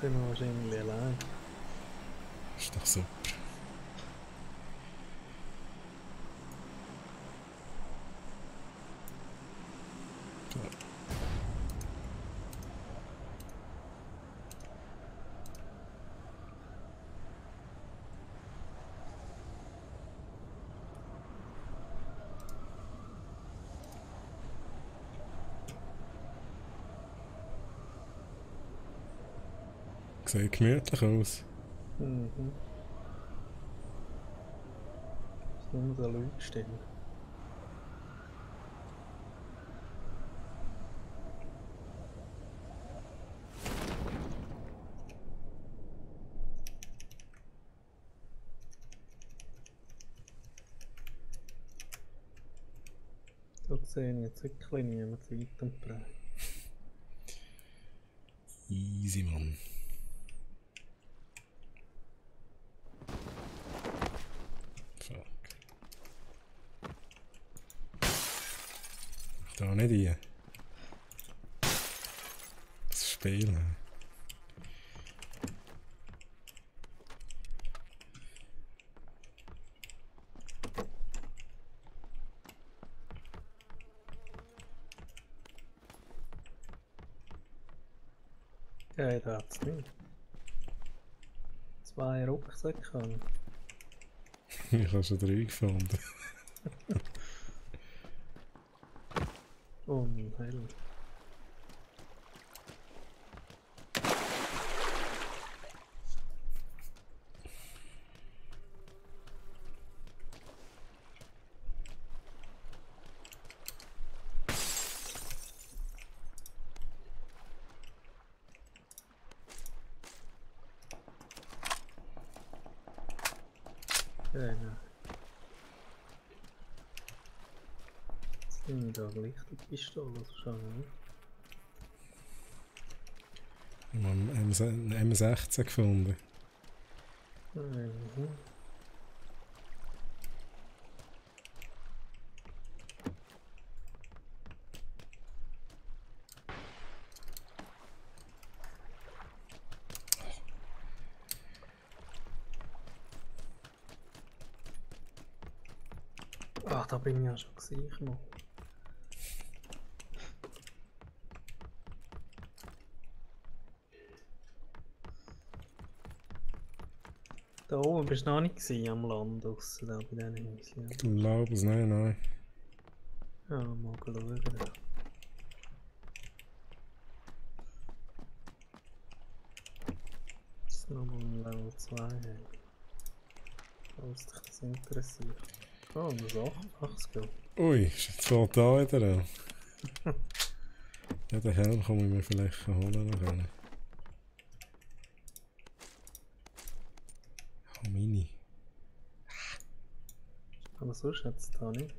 sind wir wahrscheinlich allein. Ist doch super. Sieht gemütlich aus. Mhm. Ist nur so Leute stehen. Da sehe ich jetzt wirklich niemand weit und breit. Easy, Mann. Fuck. Da nicht rein. Das Spiel. Ja, da hat es nicht. 2 Rucksäcke haben. Ich habe schon 3 gefunden. Unhell. Genau. Jetzt nehme ich da gleich die Pistole schon, ne? Ich habe einen M16 gefunden. Mhm. Ach, da bin ich ja schon gesehen. Da oben bist du noch nicht gewesen, am Land draussen, da bei diesen Häuschen. Ich glaube es, nein. Ja, mal schauen. Jetzt nochmal ein Level 2 haben. Falls dich das interessiert. Oh, das 88 geht. Ui, ist jetzt fällt da wieder an. Ja, den Helm kann ich mir vielleicht holen noch. Oh, Mini. Aber sonst hat es da nicht.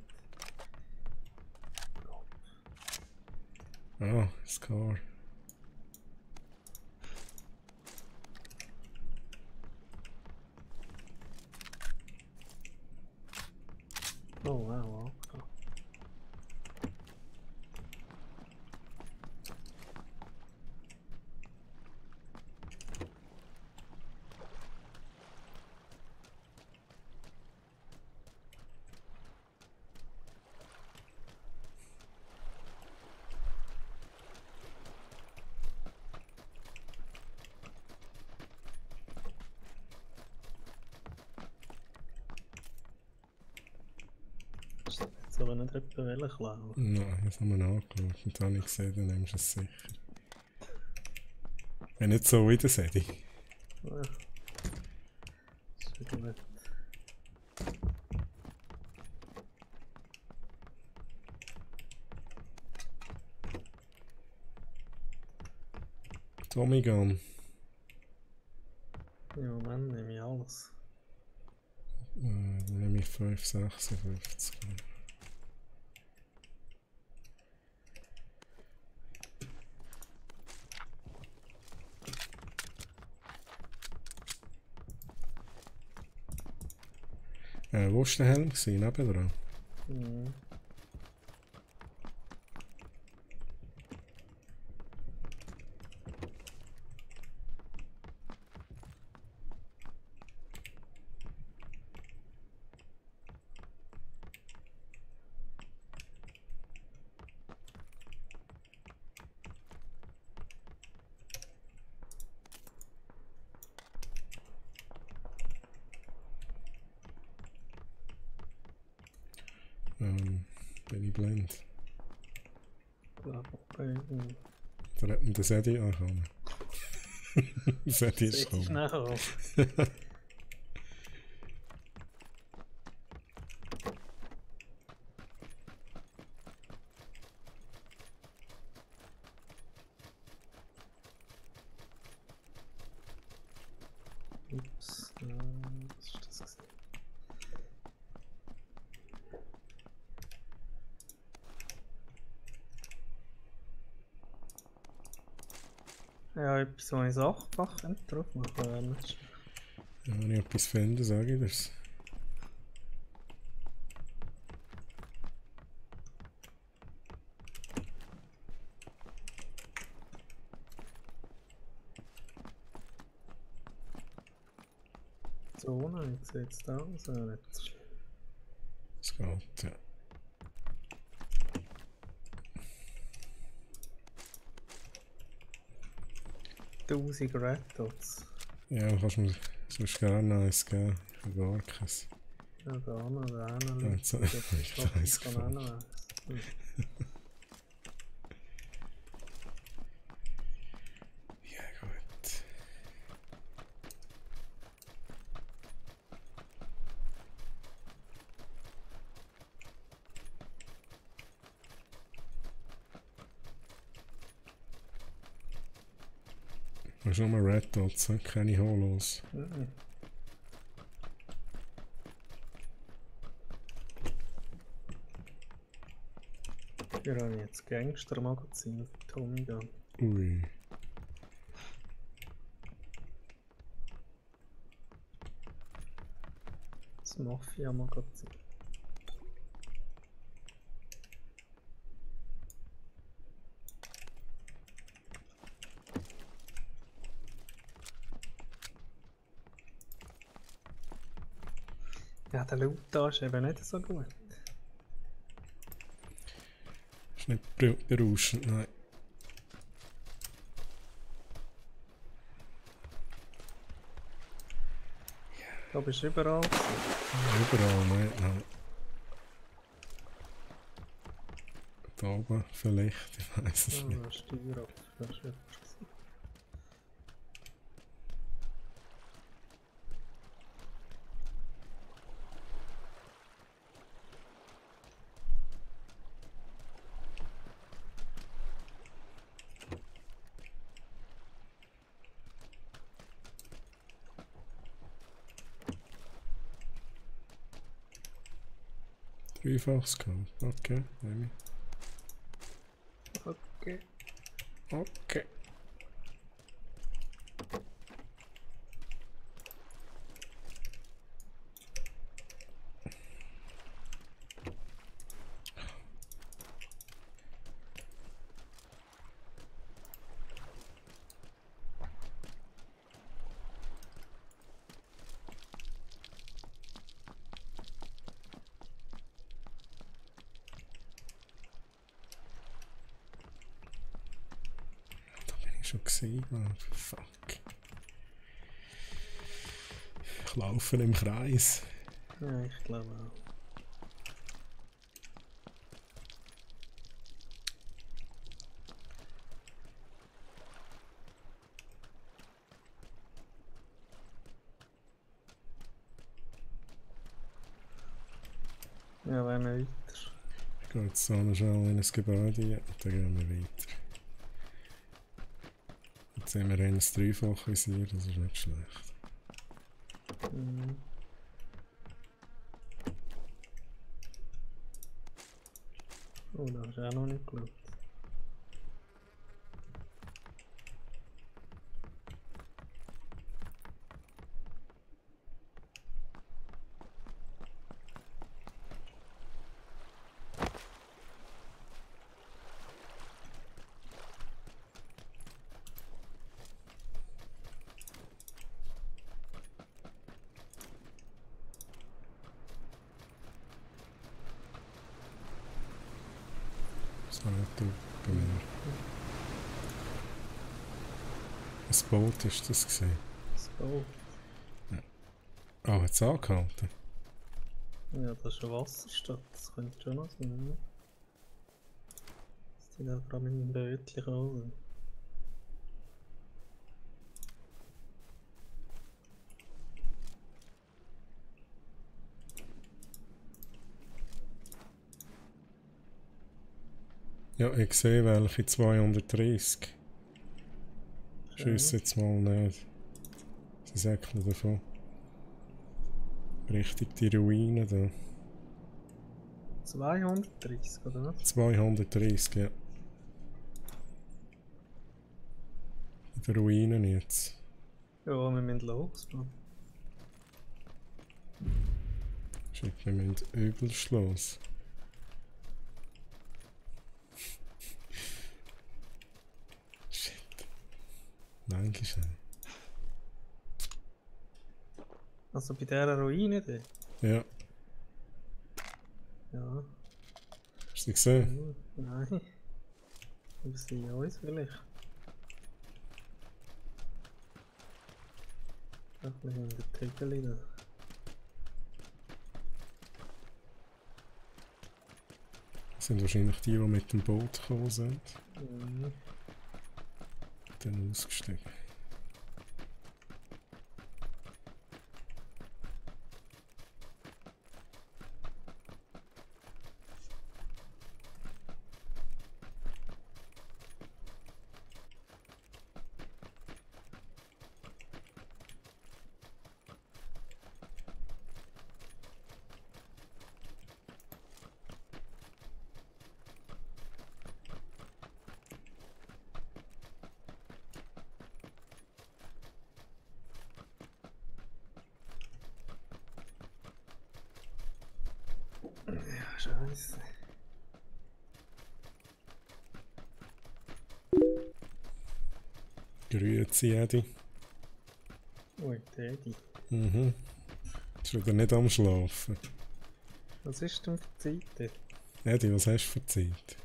Ah, Scar. Oh wow, okay. Jetzt aber nicht jemand klauen. Nein, das haben wir nachgeschaut und dann habe ich gesehen, dann nimmst du es sicher. Wenn nicht so wieder sehe ich. Ja. Ist ja gut. Tommy Gun. Ja, Mann, nehme ich alles. Dann nehme ich 5,56. Wo war der Helm? Nebendran? Mhm. Bin ich blind? Ich glaube, irgendwie. Da hat man den Sedi angekommen. Sedi ist Seht ihr gekommen. schnell? Ups, was ist das gewesen? Ja, etwas, was ich Sachfach drauf machen kann. Ja, wenn ich etwas finde, sage ich das. So, nein, jetzt sieht es da aus, aber nicht so schlimm. Es geht, ja. Tausend Red Dots. Ja, du kannst mir sonst gerne eins geben. Ich habe gar keins. Ja, da noch, da noch. Ja, jetzt habe ich eins gefunden. Ja, gut. Du hast nur Red Dots, keine Holos. Hier habe ich jetzt Gangster-Magazin für Tommy Gun. Ui. Das Mafia-Magazin. Ja, der Loot da ist eben nicht so gut. Ist nicht berauschend, nein. Da bist du überall gewesen. Überall, nein. Da oben vielleicht, ich weiß es nicht. Ah, Steuer ab, das ist etwas gewesen. Dreifachs Scope, okay, nehme Okay. ich. Okay. Schon gesehen, Mann. Fuck. Ich laufe im Kreis. Ja, ich glaube auch. Ja, wenn wir weiter. Ich gehe jetzt so noch schnell in ein Gebäude und dann gehen wir weiter. Jetzt haben wir ein Dreifach-Visier, das ist nicht schlecht. Mhm. Oh, da hast du auch noch nicht geschaut. So nicht bei mir. Ein Boot ist das gesehen. Das Boot. Ah, hat es angehalten? Ja, das ist eine Wasserstadt, das könnte schon noch sein, ne? Dass die da gerade mit dem Bötchen kommen. Ja, ich sehe welche 230. Schieß Schön. jetzt mal nicht. Sie säckeln davon. Richtig die Ruine da. 230, oder was? 230, ja. In den Ruinen jetzt. Ja, wir müssen los, Mann. Shit, wir müssen übelst los. Shit. Dankeschön. Also bei dieser Ruine da? Ja, Ja. hast du sie gesehen? Nein. Aber sie uns vielleicht. Ein bisschen in der Tegel da. Das sind wahrscheinlich die mit dem Boot gekommen sind. Mhm. Dann ausgestiegen. Ja, scheiße. Grüezi, Edi. Ui, Teddy. Mhm. Ist wieder nicht am Schlafen. Was ist denn für Zeit dort? Edi, was hast du für Zeit?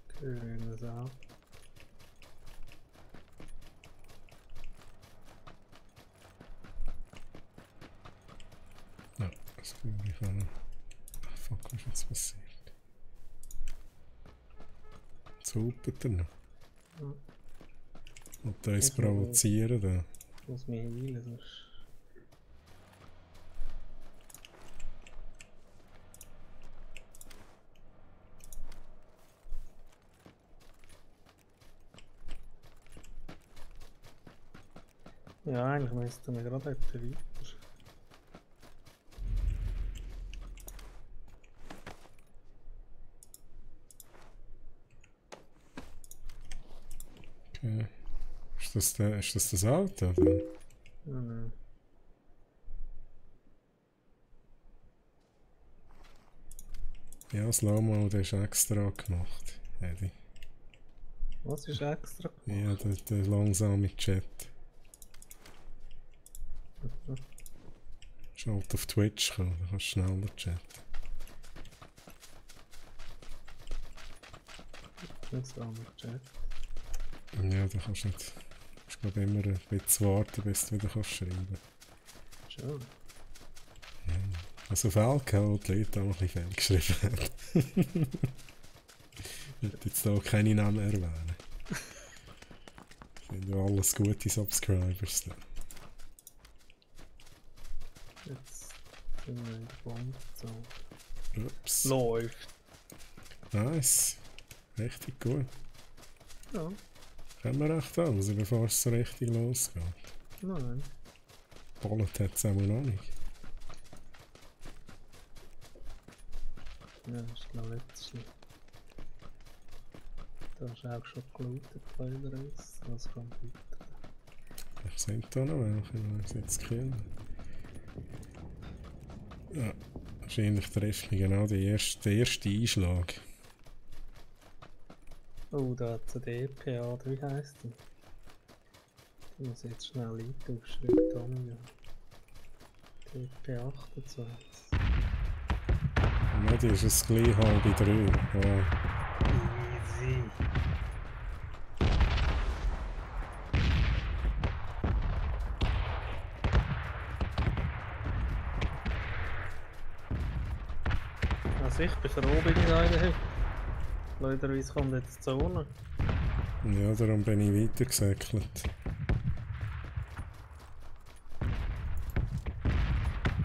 Grünes ab. Ja, das glaube ich auch. Ach fuck, was ist jetzt passiert? Jetzt hupet er noch. Ja. Und da ist Muss man- provozieren da. Muss mich heilen, sonst... Ja, eigentlich müssten wir gerade etwa weiter. Okay. Ist das das Auto? Oder? Ja, nein. Ja, Slow Mode ist extra gemacht. Edi. Was ist extra Ja, gemacht? der langsame Chat. Mhm. Schalt auf Twitch kommen, dann kannst du schneller chatten. Jetzt haben wir Chat. Ja, da kannst du nicht. Du musst glaub immer ein bisschen warten, bis du wieder kannst schreiben. Schon. Ja. Also auf Alkohol die Leute auch noch ein bisschen viel geschrieben haben. Ich will jetzt hier keine Namen erwähnen. Sind ja alles gute Subscribers da. Jetzt sind wir in der Bombe. So. Ups. Läuft. Nice. Richtig gut. Ja, Können wir recht an, also bevor es so richtig losgeht. nein. Bullet hat es auch noch nicht. Ja, das ist glaube ich nicht so schlimm. Da hast du auch schon gelootet bei der Race. Was kommt weiter? Ich sehe da noch welche, die ich jetzt killen. Ja, wahrscheinlich trifft mich genau der erste Einschlag. Oh, da hat es eine DPA, wie heisst die? Die muss ich jetzt schnell eintauschen, Tommy. IP28. Nein, die ist es gleich halb 3. Ja. Easy. Also ich bin froh, bin ich da in der Hütte. Leiderweise kommt jetzt die Zone. Ja, darum bin ich weitergesäckelt.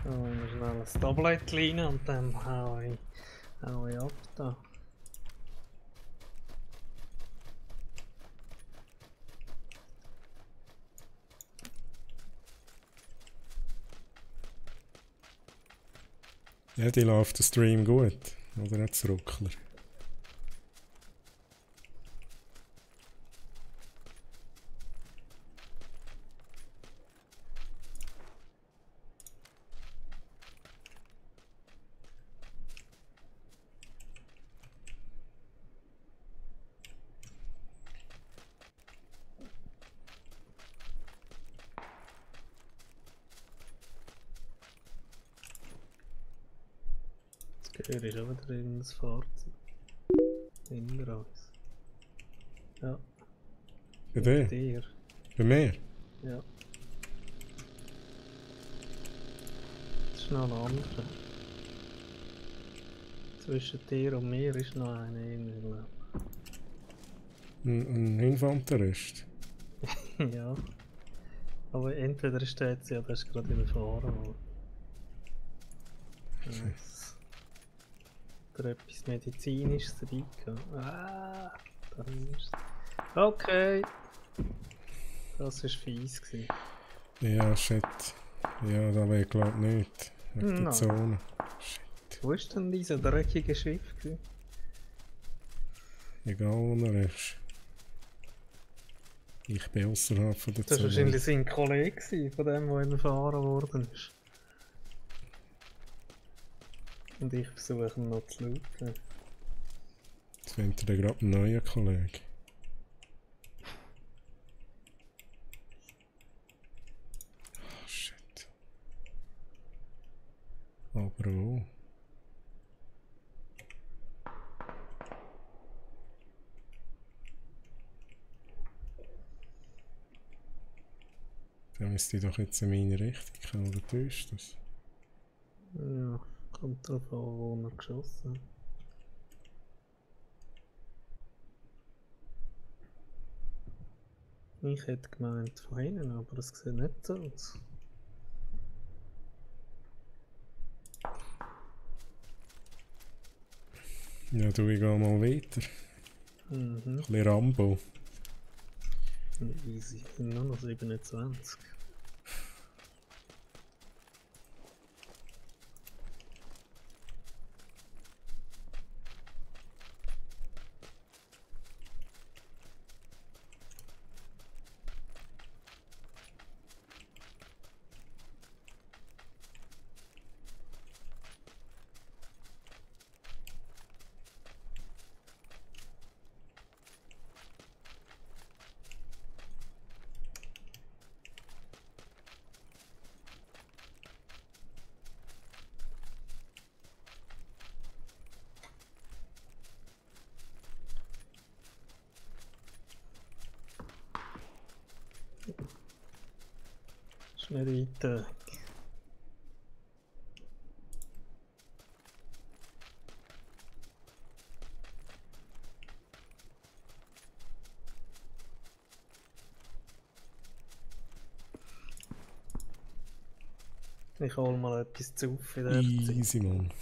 Oh, ich muss schnell ein Tablet rein und dann hau ich ab da. Ja, die läuft der Stream gut. Oder nicht das Ruckler? Das Gehör ist auch wieder in das Fahrzeug. Hinter uns. Ja. Bei Hinter dir? dir. Bei mir? Ja. Das ist noch ein anderer. Zwischen dir und mir ist noch einer in. Ein Infanterist? Ja. Aber entweder steht sie ja, das ist gerade überfahren. Nice. Oder etwas Medizinisches dabei gehabt. Ah, da ist es. Okay. Das war fies gewesen. Ja, shit. Ja, da will ich glaube nicht. Wegen der Nein. Zone. Shit. Wo ist denn dieser dreckige Schiff gewesen? Egal wo er ist. Ich bin außerhalb von der Das war Zone. wahrscheinlich sein Kollege gewesen, von dem, der überfahren worden ist. Und ich versuche ihn noch zu looten. Jetzt findet er gerade einen neuen Kollegen. Oh, shit. Aber wo? Der müsste doch jetzt in meine Richtung kommen, oder täuscht das? Ja, kommt drauf an, wo er geschossen hat. Ich hätte gemeint von hinten, aber es sieht nicht so aus. Ja, du, ich gehe mal weiter. Mhm. Ein bisschen Rambo. Easy, sind nur noch 27. Ist nicht weit weg. Ich hol mal etwas zu in der Zeit. Easy, Mann.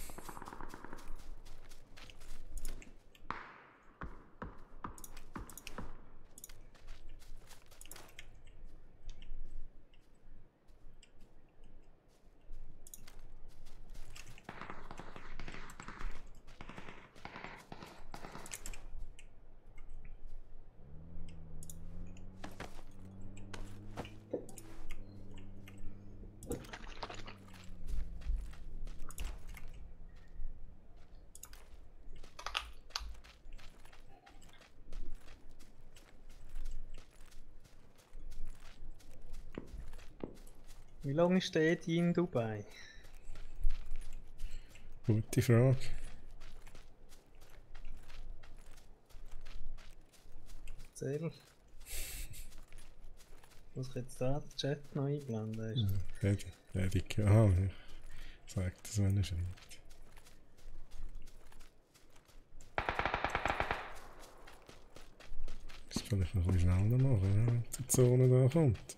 Wie lange ist der Edi in Dubai? Gute Frage. Erzähl. Muss ich jetzt da den Chat noch einblenden? Erik, aha, ich sag das, wenn er schreibt. Das ist vielleicht noch ein bisschen schneller machen, wenn die Zone da kommt.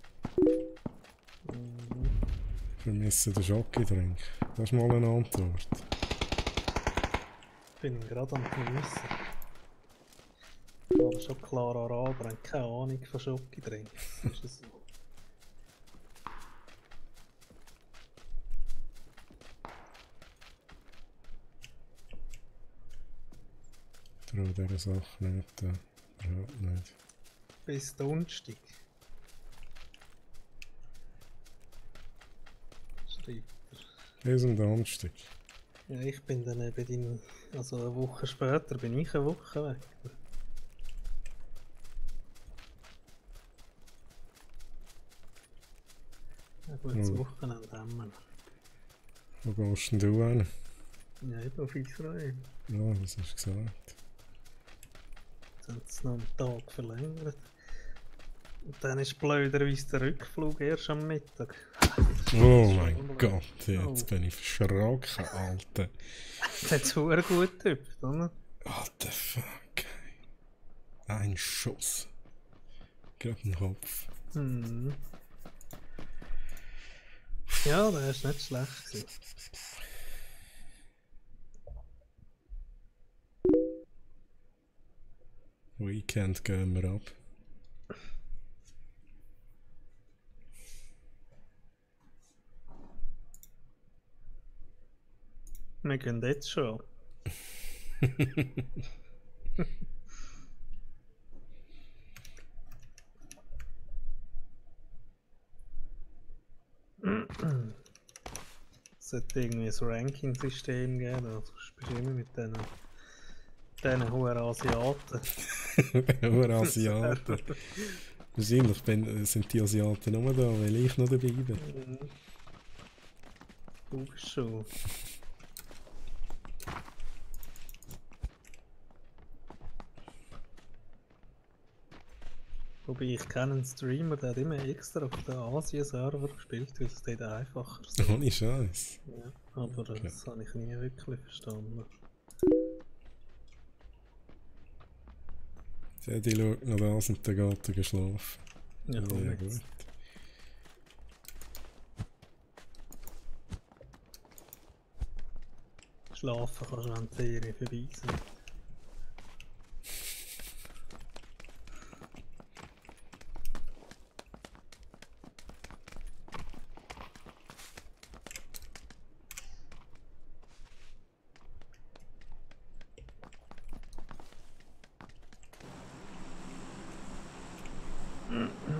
Ich vermisse den Schocki-Drink. Das ist mal eine Antwort. Ich bin gerade am Geniessen. Aber schon klar Araber, haben keine Ahnung von Schoki-Drinks. Ist das so? Ich traue dieser Sache nicht. Überhaupt nicht. Bis Donnerstag. Schreibt er. Bis am Donnerstag. Ja, ich bin dann eben also eine Woche später bin ich eine Woche weg. Ja gut, das Wochenende haben wir. Wo gehst denn du hin? Ja, eben auf Israel. Ja, was hast du gesagt? Jetzt haben sie es noch einen Tag verlängert. Und dann ist blöderweise der Rückflug erst am Mittag. Oh mein Gott, jetzt bin ich verschrocken, Alter. Das hat super gut getippt, oder? What the fuck? Ein Schuss. Gerade den Kopf. Hm. Ja, das war nicht schlecht gewesen. Weekend gehen wir ab. Wir gehen jetzt schon. Es sollte irgendwie ein Ranking-System geben, das bist du immer mit diesen hohen Asiaten. Nur Asiaten. Wahrscheinlich sind die Asiaten nur da, weil ich noch dabei bin. Du bist schon. Wobei ich kenne einen Streamer, der hat immer extra auf den Asien-Server gespielt, weil es dort einfacher ist. Ohne Scheiß. Ja, aber das habe ich nie wirklich verstanden. Die schaut noch das und dann geht er geschlafen. Ja, komm Ja, jetzt. gut. Schlafen kannst du, wenn die Serie vorbei sind.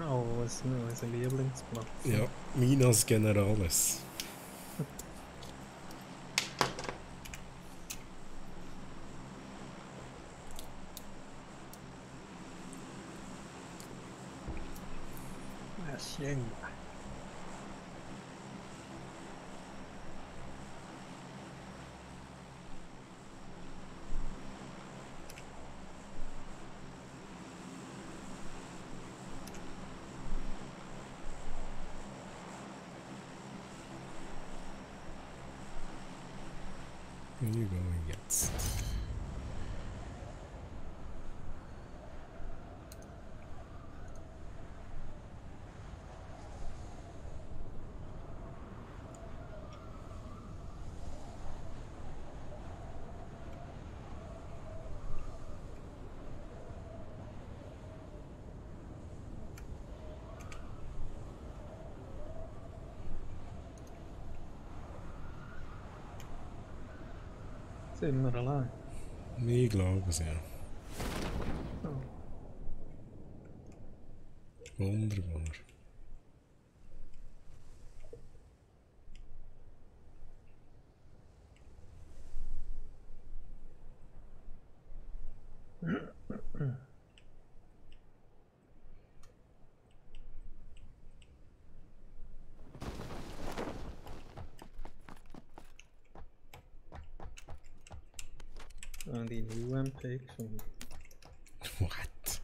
Oh, was ist unser Lieblingsplatz? Ja, Minas Generales. Hacienda. Wie gehen wir jetzt? Sind wir allein? Ich glaube es, ja. Oh. Wunderbar. Und die UMP gefunden. What?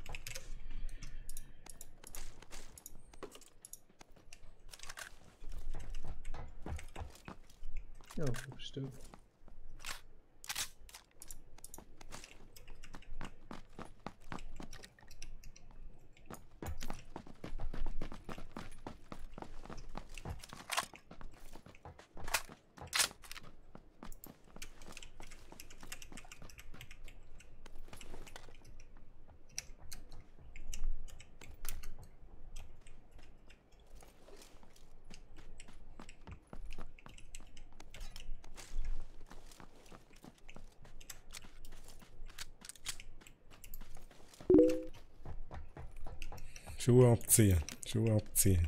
Ja, bestimmt. Schuhe abziehen. Schuhe abziehen.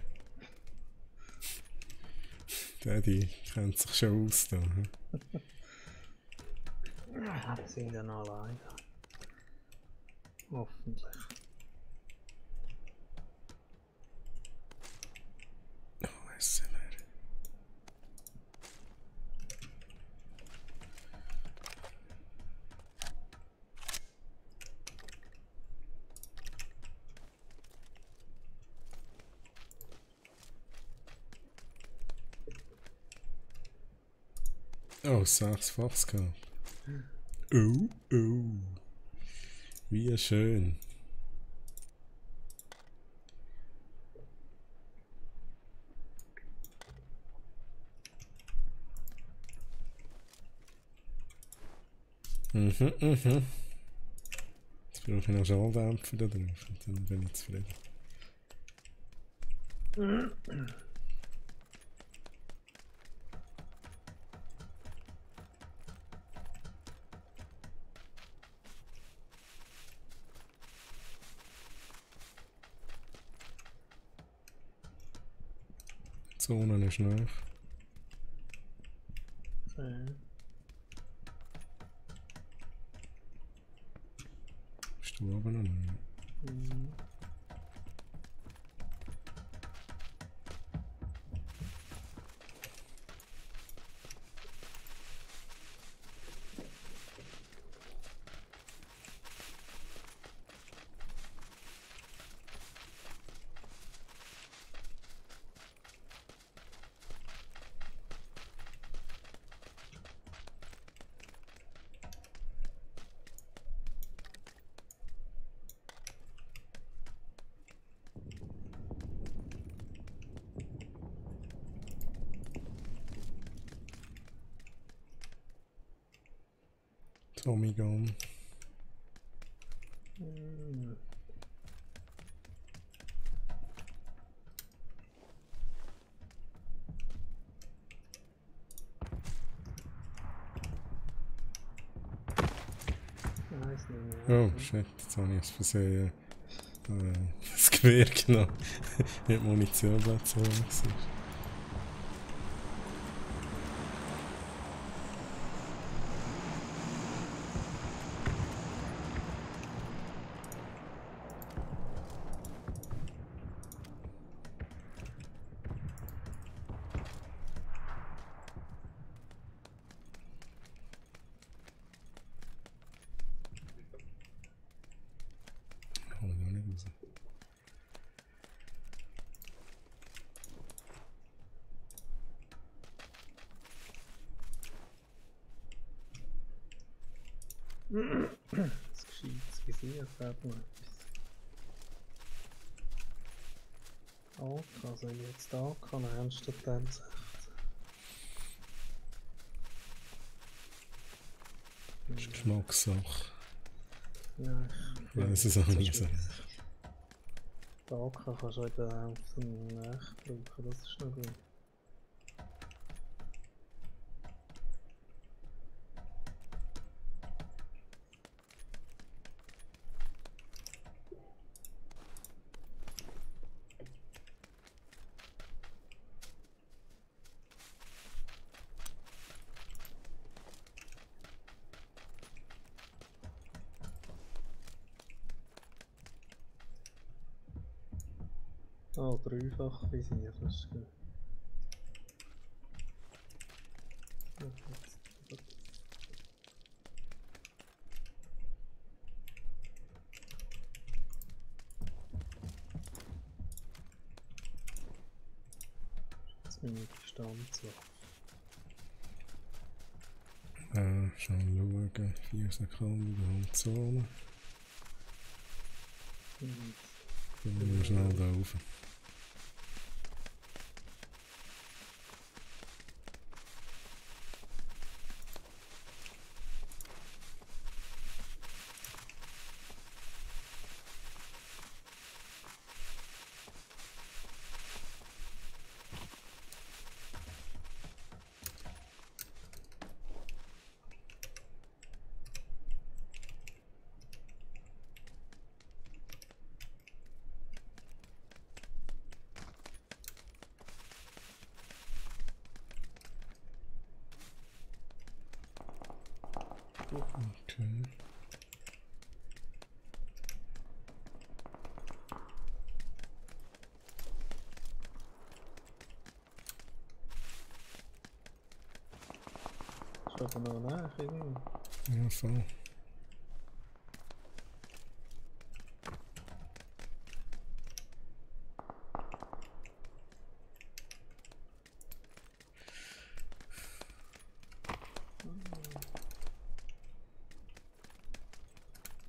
Die kennt sich schon aus da. Hm? Wir sind ja noch alleine. Hoffentlich. Oh, SMR. Oh, 6-faches gehabt. Oh, oh. Wie schön. Mhm, mhm. Jetzt brauche ich noch Schalldämpfer da drauf und dann bin ich zufrieden. Die Zone ist nach. Bist du oben noch nicht? Tommy Gun. Oh shit, jetzt habe ich aus Versehen das Gewehr genommen. Nicht Munition platziert. Das Gescheites visiert hat noch etwas. AK, also jetzt AK nehmen statt M16. Das ist Geschmackssache. Ja, ich weiß es auch nicht so. Die AK kannst du eben auf den Nacht brauchen, das ist noch gut. Oh, dreifach visiert, das ist gut. Meine Distanz. Schon schauen. 4 Sekunden in der Zone. Gehen wir schnell da rauf. Okay. Ist aber noch nach irgendwie. Ja, voll.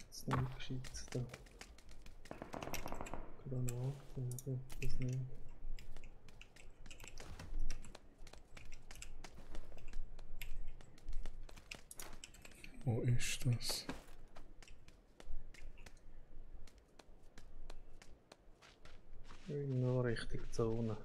Das ist nicht gescheit da. Granaten, aber das nicht. Wo ist das? Irgendwo Richtung Zone.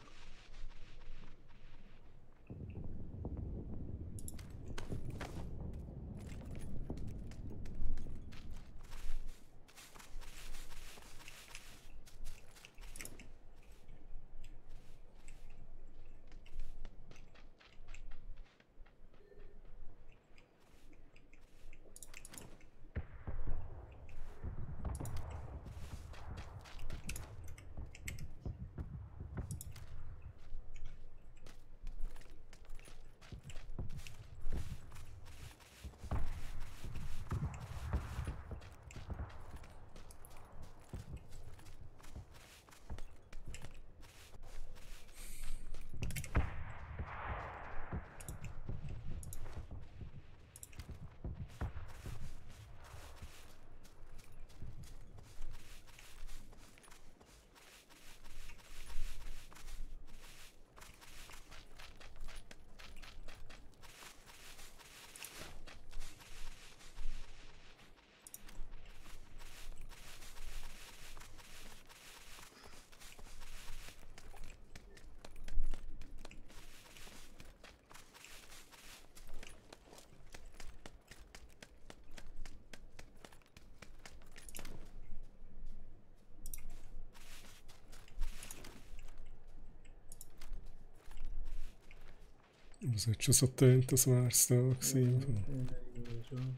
Es hat schon so getönt, als wäre es da gewesen. Ja, schon.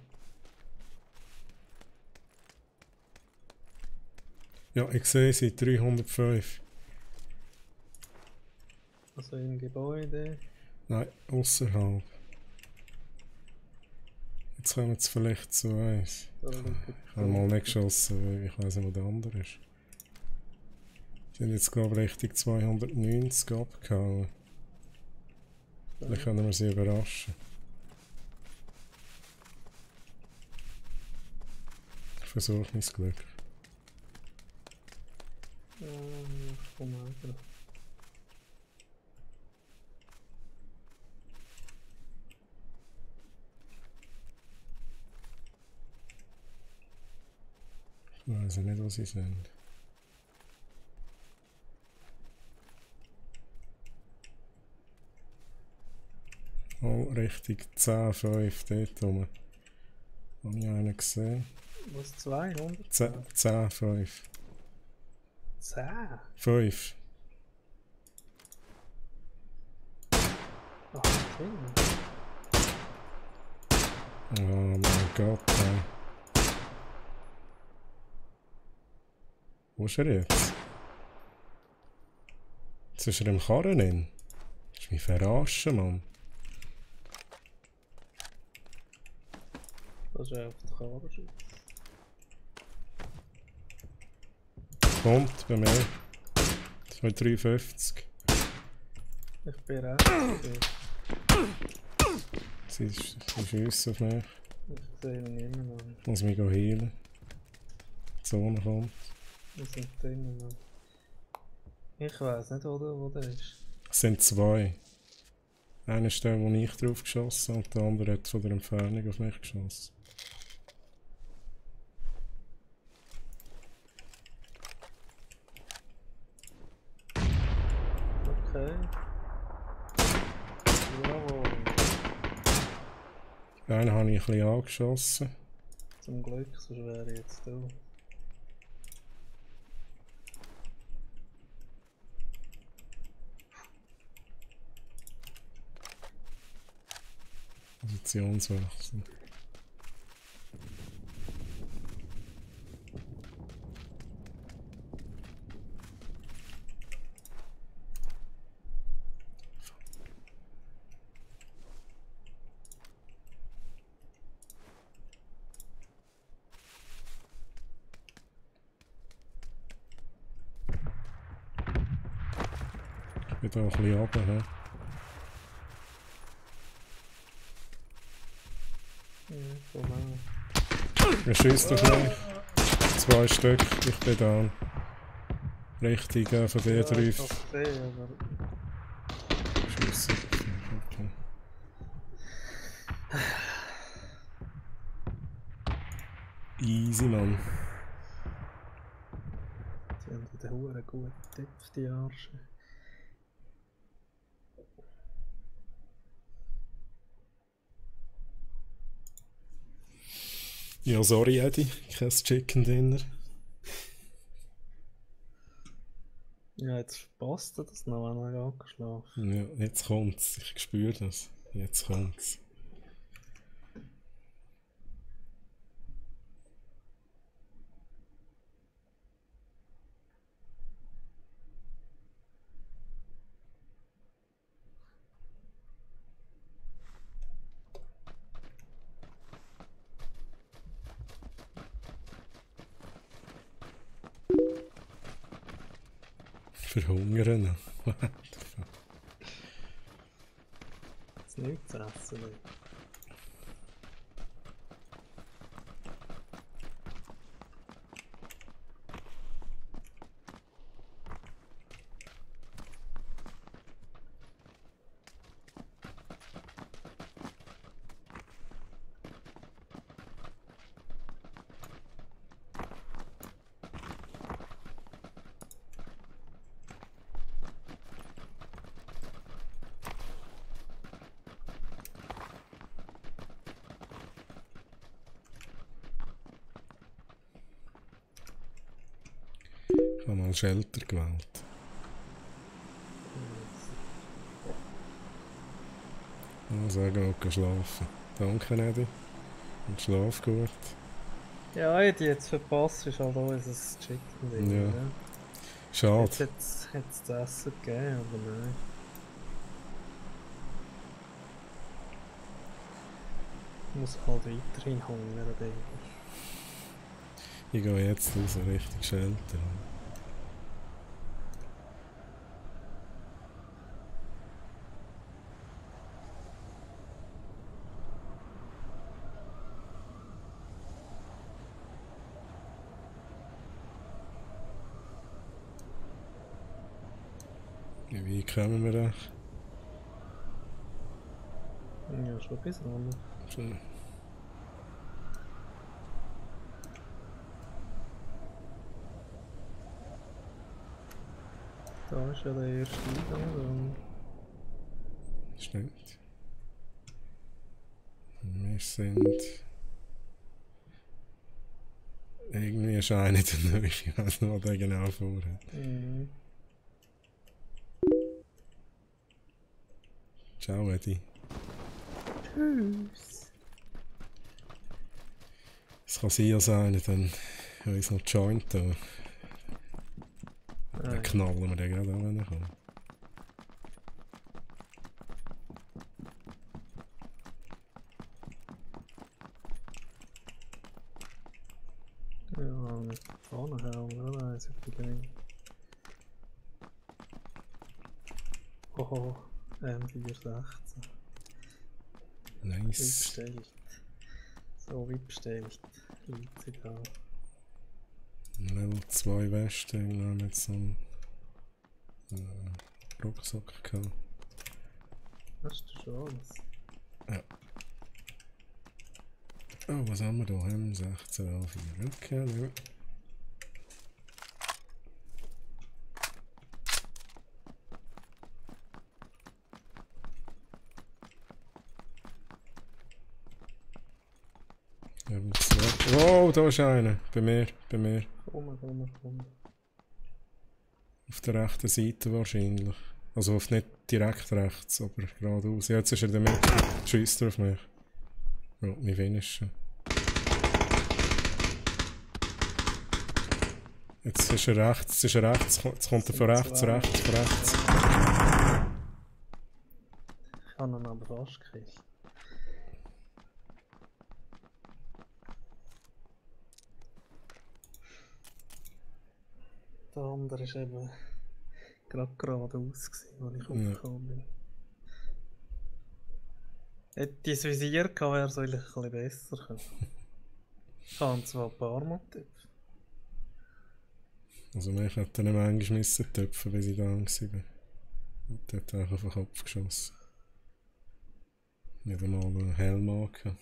Ja, ich sehe sie, 305. Also im Gebäude. Nein, außerhalb. Jetzt kommen sie vielleicht zu eins. Da liegt Ich habe mal nicht geschossen, weil ich weiß nicht, wo der andere ist. Die sind jetzt, glaube ich, Richtung 290 abgehauen. Vielleicht können wir sie überraschen. Ich versuche mein Glück. Ich komme auch noch. Ich weiß nicht, wo sie sind. Oh, Richtung 10, 5, dort rum. Habe ich einen gesehen? Was, 200? 10, 5. 10? 5. Ach, Ding. Oh mein Gott, ey. Wo ist er jetzt? Jetzt ist er im Karren drin. Das ist mich verarschen, Mann. Das ist auf der Karre. Kommt bei mir. 253. Ich bin rechts von dir. Sie schiessen auf mich. Ich sehe ihn immer noch. Ich muss mich heilen. Die Zone kommt. Wir sind drinnen noch. Ich weiss nicht, wo der ist. Es sind zwei. Einer ist der, wo ich drauf geschossen habe, und der andere hat von der Entfernung auf mich geschossen. Okay. Jawohl. Den habe ich ein bisschen angeschossen. Zum Glück, sonst wäre ich jetzt da. Positionswechsel. Ich bin da ein bisschen runter. He? Ja, komm her. Er schießt auf mich. Zwei Stück, ich bin down. Richtig von dir Ja, drauf. ich hab's gesehen, aber... Schiessen. Okay. Easy, Mann. Sie haben den Huren gut getippt, die Arsche. Ja, sorry, Eddie. Kein Chicken Dinner. Ja, jetzt verpasst er das noch, wenn er angeschlafen. Ja, jetzt kommt's. Ich spüre das. Jetzt kommt's. Verhungern. Jetzt nichts zu essen. Nicht. Ich habe mal Shelter gewählt. Also, geh schlafen. Danke, Eddie. Und schlaf gut. Ja, hätte ich jetzt verpasst, ist halt unser Chicken Ding. Ja. Ja. Schade. Jetzt hätte es zu essen gegeben, aber nein. Ich muss halt weiterhin hungern, denke ich. Ich gehe jetzt raus, richtig Shelter. Wie kommen wir da? Ja, schon bis an. Schon. Da ist ja der erste Eingang. Stimmt. Wir sind... Irgendwie scheint der Neue, ich weiß nicht, was der genau vorhat. Mhm. Ciao, Eddie. Tschüss. Es kann sein, dass einer dann uns noch joint da. Dann knallen wir den gerade an, wenn er kommt. Ja, mit vorne her, oder? Nein, sie fliegen nicht. Hoho. M416. Wie Nice. bestellt. So wie bestellt. Egal. Level 2 Weste, wir haben jetzt so einen Rucksack gehabt. Hast du schon alles? Ja. Oh, was haben wir da? M16 A4. Okay, nehmen wir. Oh, da ist einer. Bei mir, bei mir. Komm. Auf der rechten Seite wahrscheinlich. Also auf nicht direkt rechts, aber geradeaus. Jetzt ist er in der Mitte. Schießt er auf mich. Ja, mein Finisher. Jetzt ist er rechts, jetzt kommt er von rechts. Ich habe ihn aber fast gekriegt. Der andere war eben gerade geradeaus, als ich aufgekommen bin. Hätte ich das Visier gehabt, wäre es eigentlich ein bisschen besser gekommen. Ich habe zwar ein paar Mal getippt. Also mich hat er nicht manchmal müssen töpfen, bis ich da war. Und der hat einfach auf den Kopf geschossen. Nicht einmal einen Helm angehabt.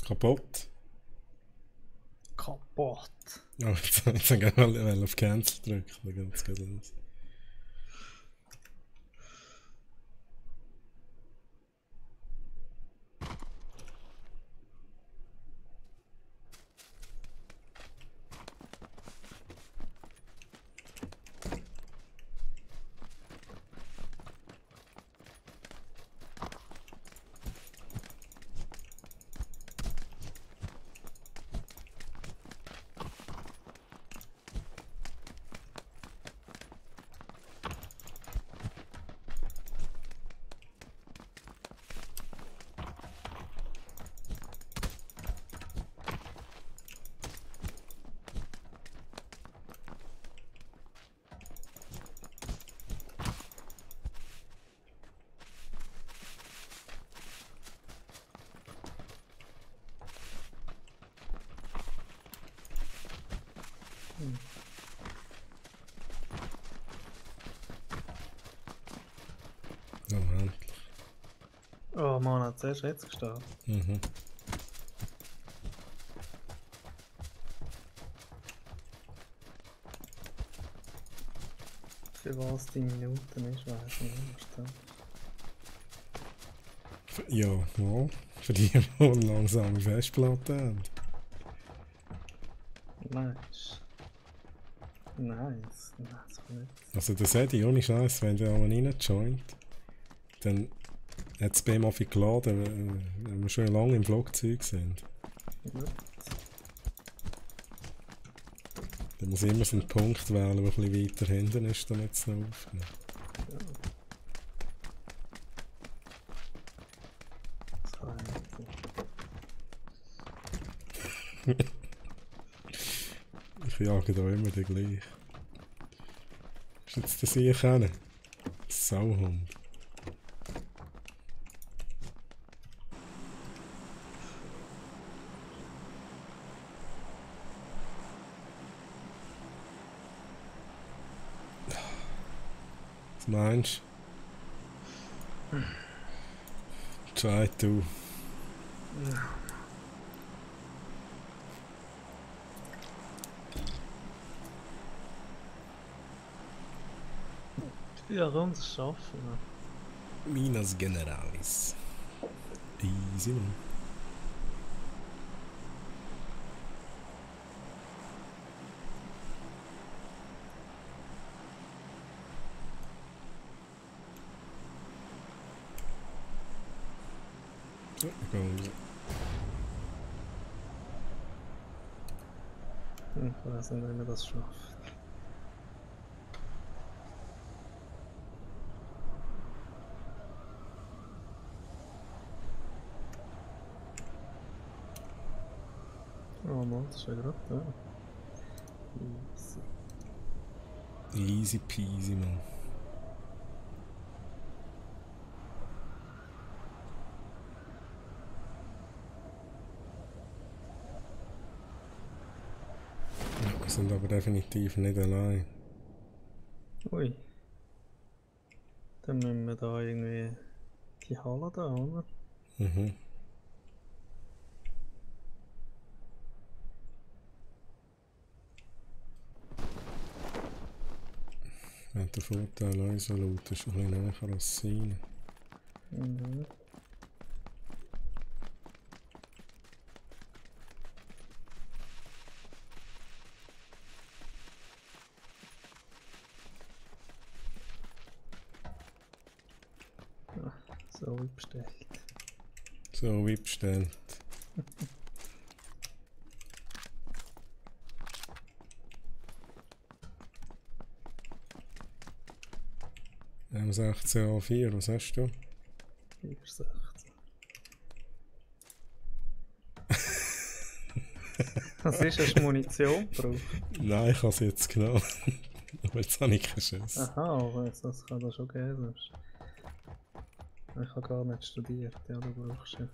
Kaputt. Kaputt. Ja, jetzt wollte ich gerne auf Cancel drücken, dann geht es gerade los. Ja, endlich. Oh Mann, hat zuerst jetzt gestartet. Mhm. Für was die Minuten ist, weiß ich nicht. Ja, mal. Für die, die langsame Festplatte haben. Nice. Nice. Nice. Also das hätte ich ohne Scheiß, wenn der einmal reinjoint, dann hat es bei ihm viel geladen, wenn wir schon lange im Flugzeug sind. Ja. Dann muss ich immer so einen Punkt wählen, der ein bisschen weiter hinten ist, damit es noch aufnimmt. Ja. Das kann ich nicht. Ich jage da immer den gleich. Ist jetzt das hier kennen? Sauhund. Was meinst du? Try to. Ja. Ja, komm, das schaffen wir. Minas Generalis. Easy, man. So, ich gehe raus. Ich weiß nicht, wie man das schafft. Oh Mann, das ist ja gerade da. Easy. Easy peasy, man. Ja, wir sind aber definitiv nicht allein. Ui. Dann müssen wir da irgendwie die Halle da, oder? Mhm. Ja, der Vorteil unserer Loot ist ein bisschen näher als seine. Mhm. Ah, so wie bestellt. So wie bestellt. M16A4, was hast du? 416. Was ist, hast du Munition gebraucht? Nein, ich habe es jetzt genommen. Aber jetzt habe ich keinen Schuss. Aha, aber das kann da schon geben. Sonst. Ich habe gar nicht studiert, ja, du brauchst ja.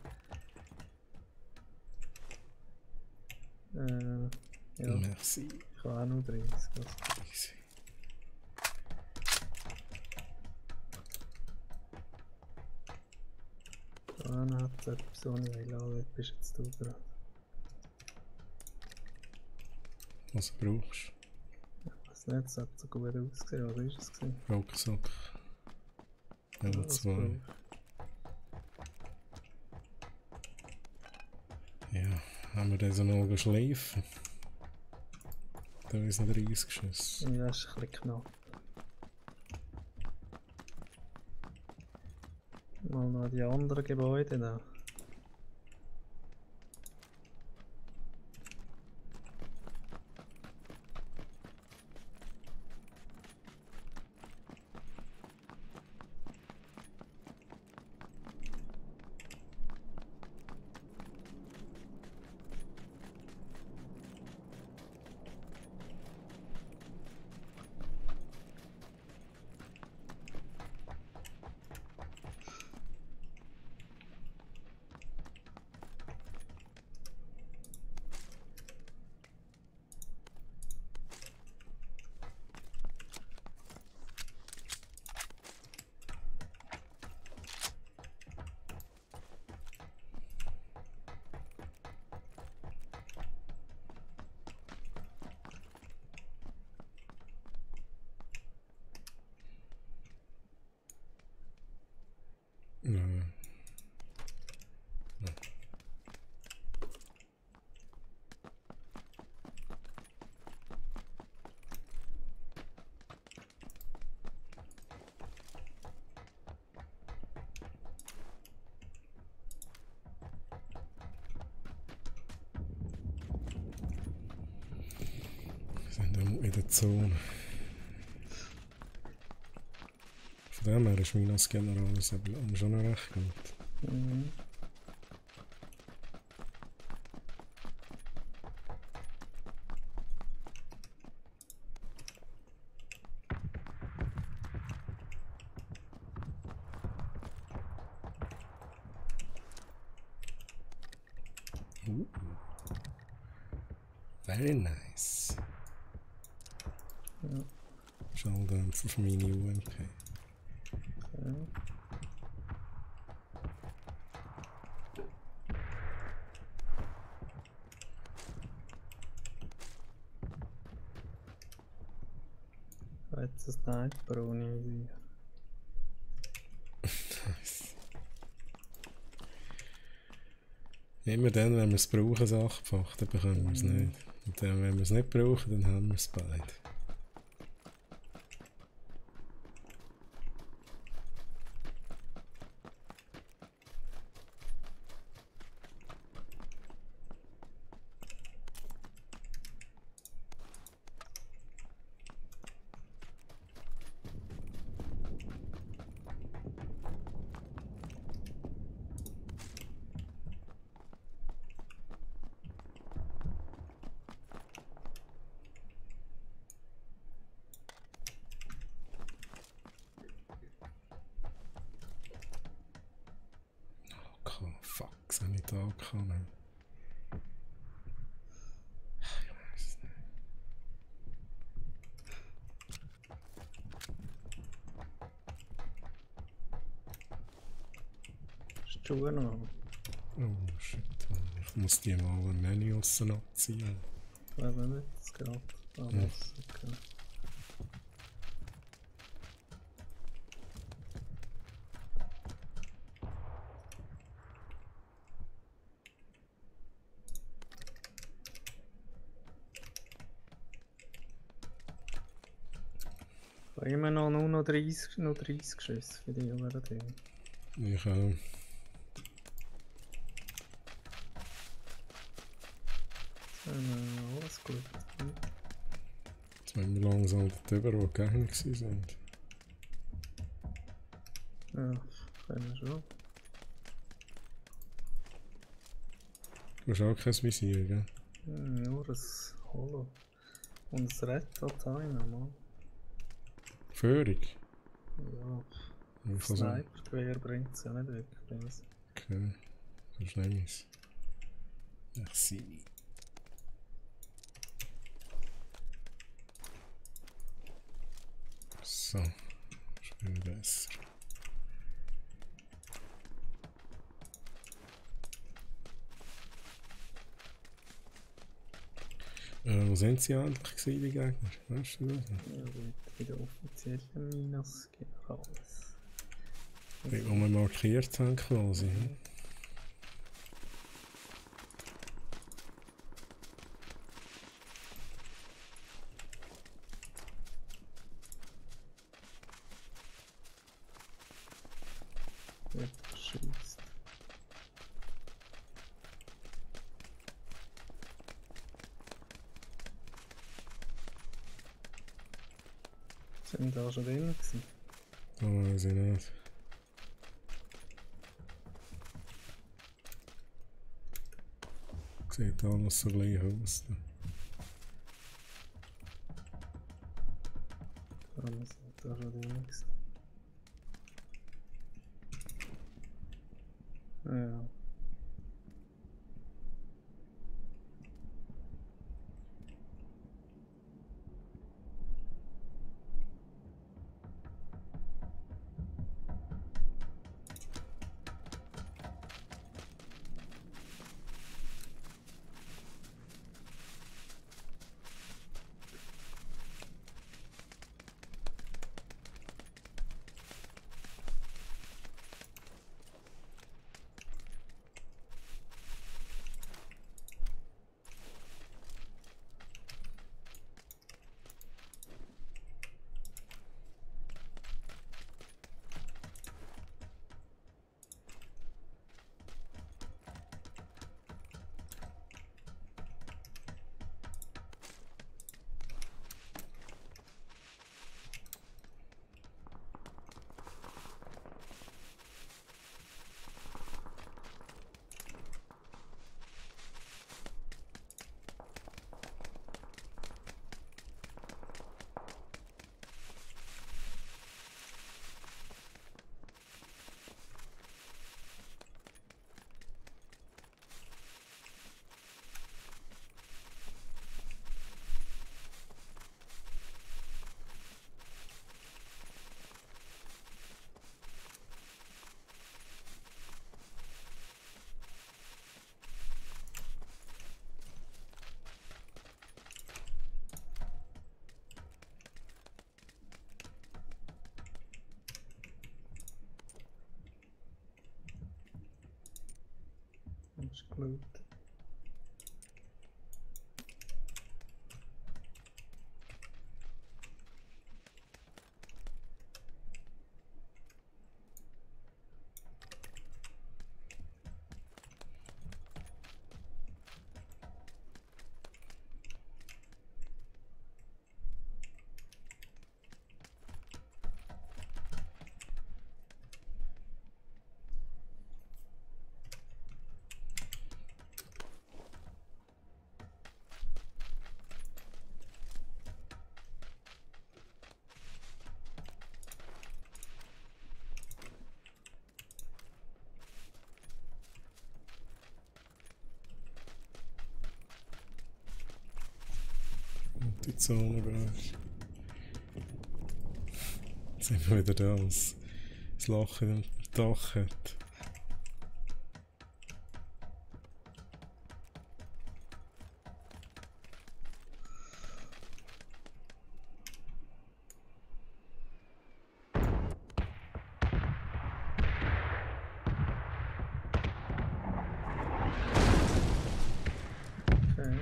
Ja, Merci. ich habe auch nur 30. Also. Easy. Da hat es etwas, was ich will, aber jetzt bist jetzt du dran. Was brauchst Ich weiß nicht, es hat so gut ausgesehen, was ist es gewesen? du? Rucksack. Level Was 2. brauchst Ja, haben wir diesen mal schleifen? Da ist noch 30 Schuss. du? Ja, ist ein bisschen knapp. Mal noch die anderen Gebäude da. Ja. Wir sind in der Zone. Von dem her ist Minas Generalis aber schon noch recht gut. Mhm. Very nice. Ja. Schalldämpfer für meine UMP. Okay. Jetzt ein Sniper ohne Visier. Nice. Immer dann, wenn wir es brauchen, das 8-fach, dann bekommen wir es nicht. Und dann, wenn wir es nicht brauchen, dann haben wir es beide. Oh, fuck, das habe ich da gehabt. Ich weiß es nicht. Hast du die Schuhe noch? Oh shit, ich muss die mal ein Menü aussen abziehen. Ich weiß nicht, das geht. Alles, okay. Ich habe immer noch nur noch 30 Schüsse für die wäre drin. Ich auch. Alles gut. Jetzt wollen wir langsam darüber, wo die Gegner waren. Ja, können wir schon. Du hast auch kein Visier, gell? Nur ein Holo. Und ein Red Dot habe ich noch mal. Führung? Ja, Ich kann sagen. Sniper-Gewehr bringt es ja nicht wirklich. Okay, das nehme ich es. Merci. So, schon wieder besser. Wo sind sie eigentlich gewesen, die Gegner? Weißt du das? Ja, bei der offiziellen Minas Generales. Die, wo wir markiert haben quasi. Mhm. Ja, schießt. Sind da schon drin gewesen? Da weiß ich nicht. Sieht alles so gleich aus. Ja, wir sind da schon drin gewesen. Ja. gelootet. Und die Zone bereits. Jetzt sind wir wieder da, was das Loch im Dach hat. Okay.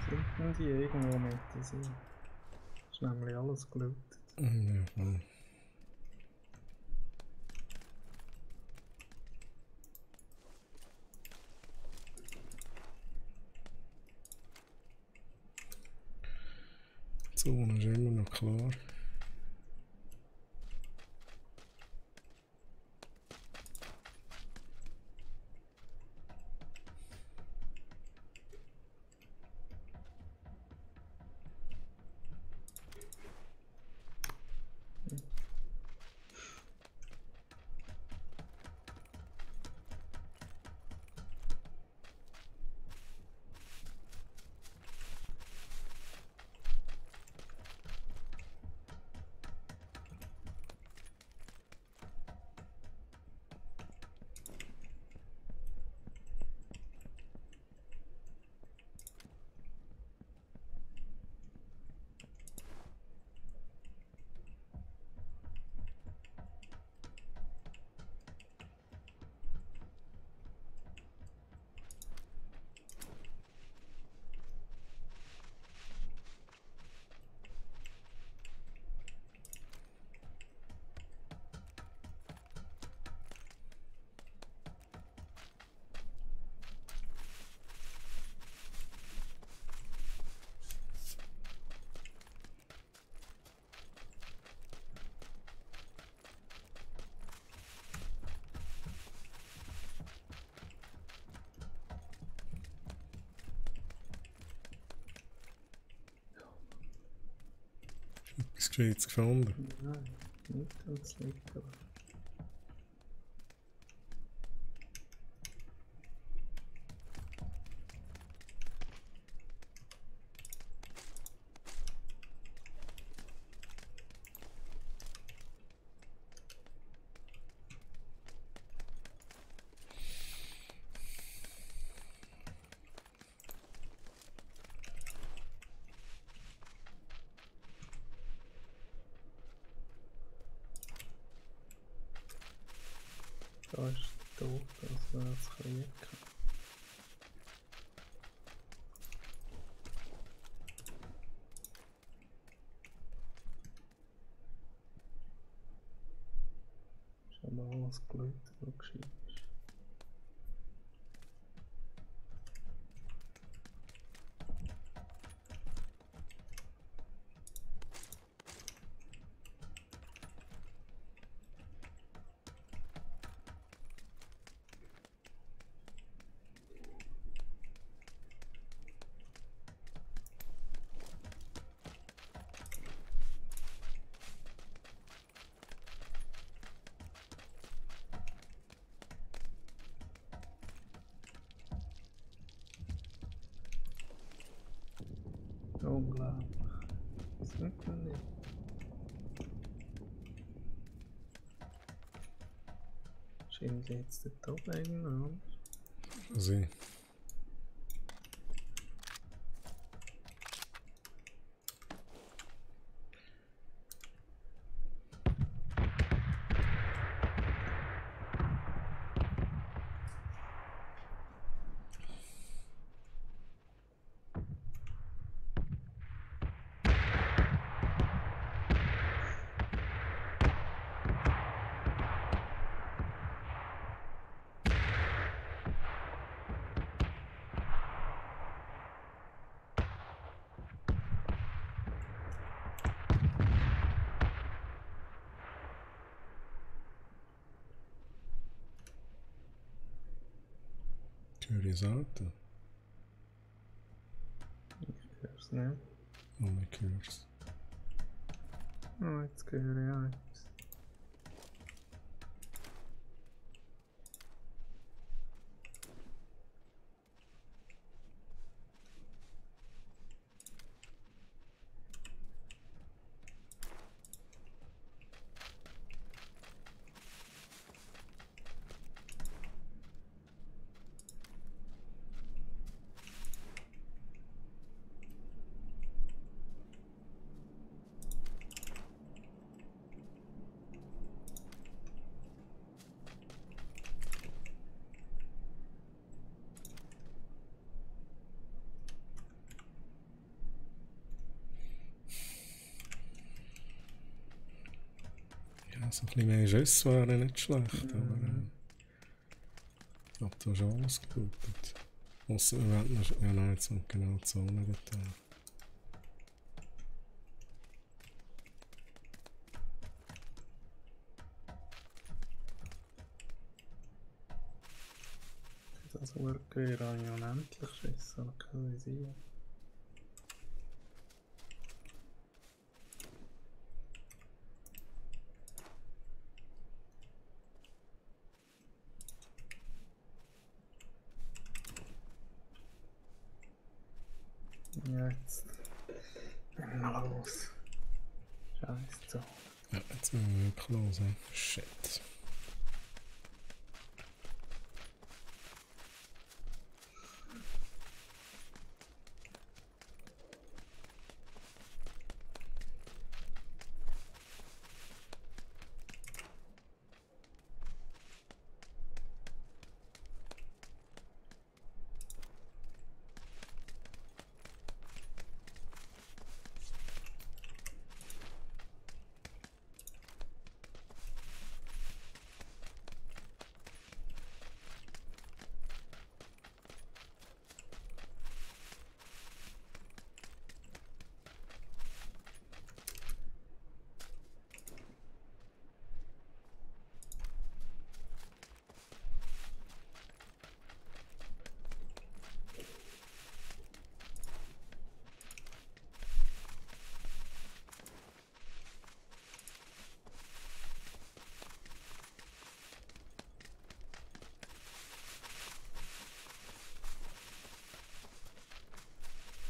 Sollten die irgendwo mit sein? Ist nämlich alles gelootet. Ja, voll. Die Zone ist immer noch klar. Etwas Gescheites gefunden. Nein, nicht als Licker. Da ist tot, das wäre das Krieg. Ist aber alles gelootet, was gescheit ist. Unglaublich. Was nimmt man nicht? Wahrscheinlich jetzt dort oben irgendwo. Kann sein. Höre ich das Auto? Ich höre es nicht. Oh, ich höre es. Oh, jetzt höre ich auch etwas. Ja, so ein bisschen mehr Schüsse wären nicht schlecht, aber ich habe da schon alles gebootet. Ausser wir wollen noch... Ja nein, jetzt sind genau die Zone dort. Das Urgewehr habe ich unendlich Schiss, aber kein Visier. Ja, jetzt gehen wir mal los. Scheiße, so. Ja, jetzt müssen wir wirklich los. He? Shit.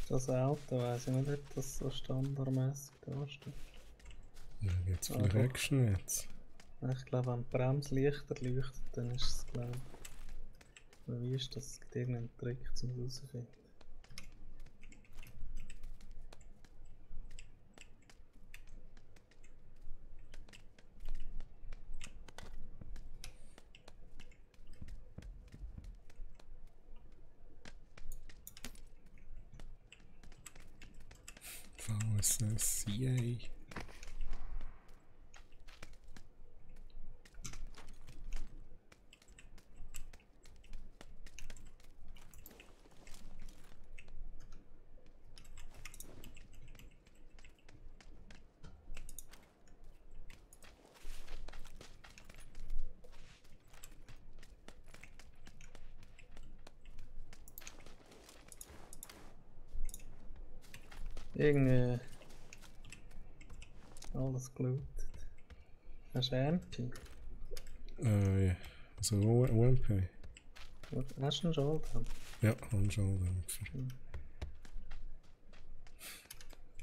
Das Auto weiss ich nicht, ob das so standardmäßig da steht. Ja, gibt es Ah, vielleicht doch. Action jetzt? Ich glaube, wenn die Bremslichter leuchtet, dann ist es, glaube ich. Aber wie ist das? Es gibt irgendeinen Trick zum herausfinden. VSSCA. Irgendwie alles gelootet. Hast du Ernte? Ja. Also UMP. Hast du einen Schalter? Ja, Handschalldämpfer. Hm.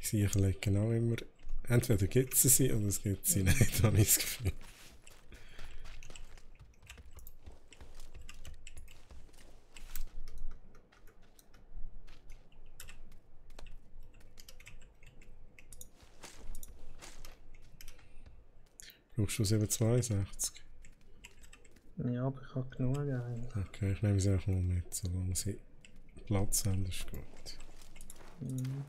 Die Sicher legen auch immer... Entweder gibt es sie oder es gibt sie nicht, habe ich das Gefühl. Brauchst du 762? Ja, aber ich habe genug eigentlich. Okay, ich nehme sie einfach mal mit, solange sie Platz haben, ist gut. Mhm.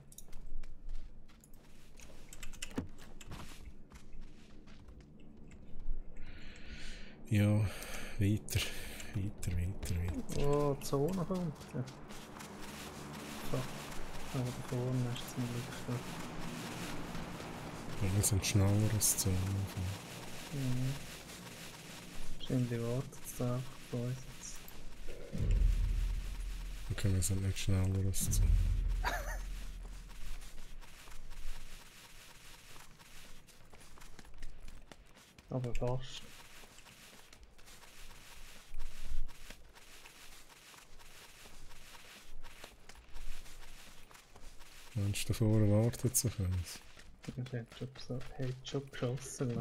Ja, weiter, weiter, weiter, weiter. Oh, die Zone kommt. Ja. Fuck. Aber da vorne ist zum Glück schon. Ja, wir sind schneller als die Zone. Mhm. Wahrscheinlich wartet es da einfach auf uns jetzt. Okay, wir sind nicht schneller als die Zone. Aber fast. Meinst du, davor erwartet sich eins? Ich hätte schon geschossen.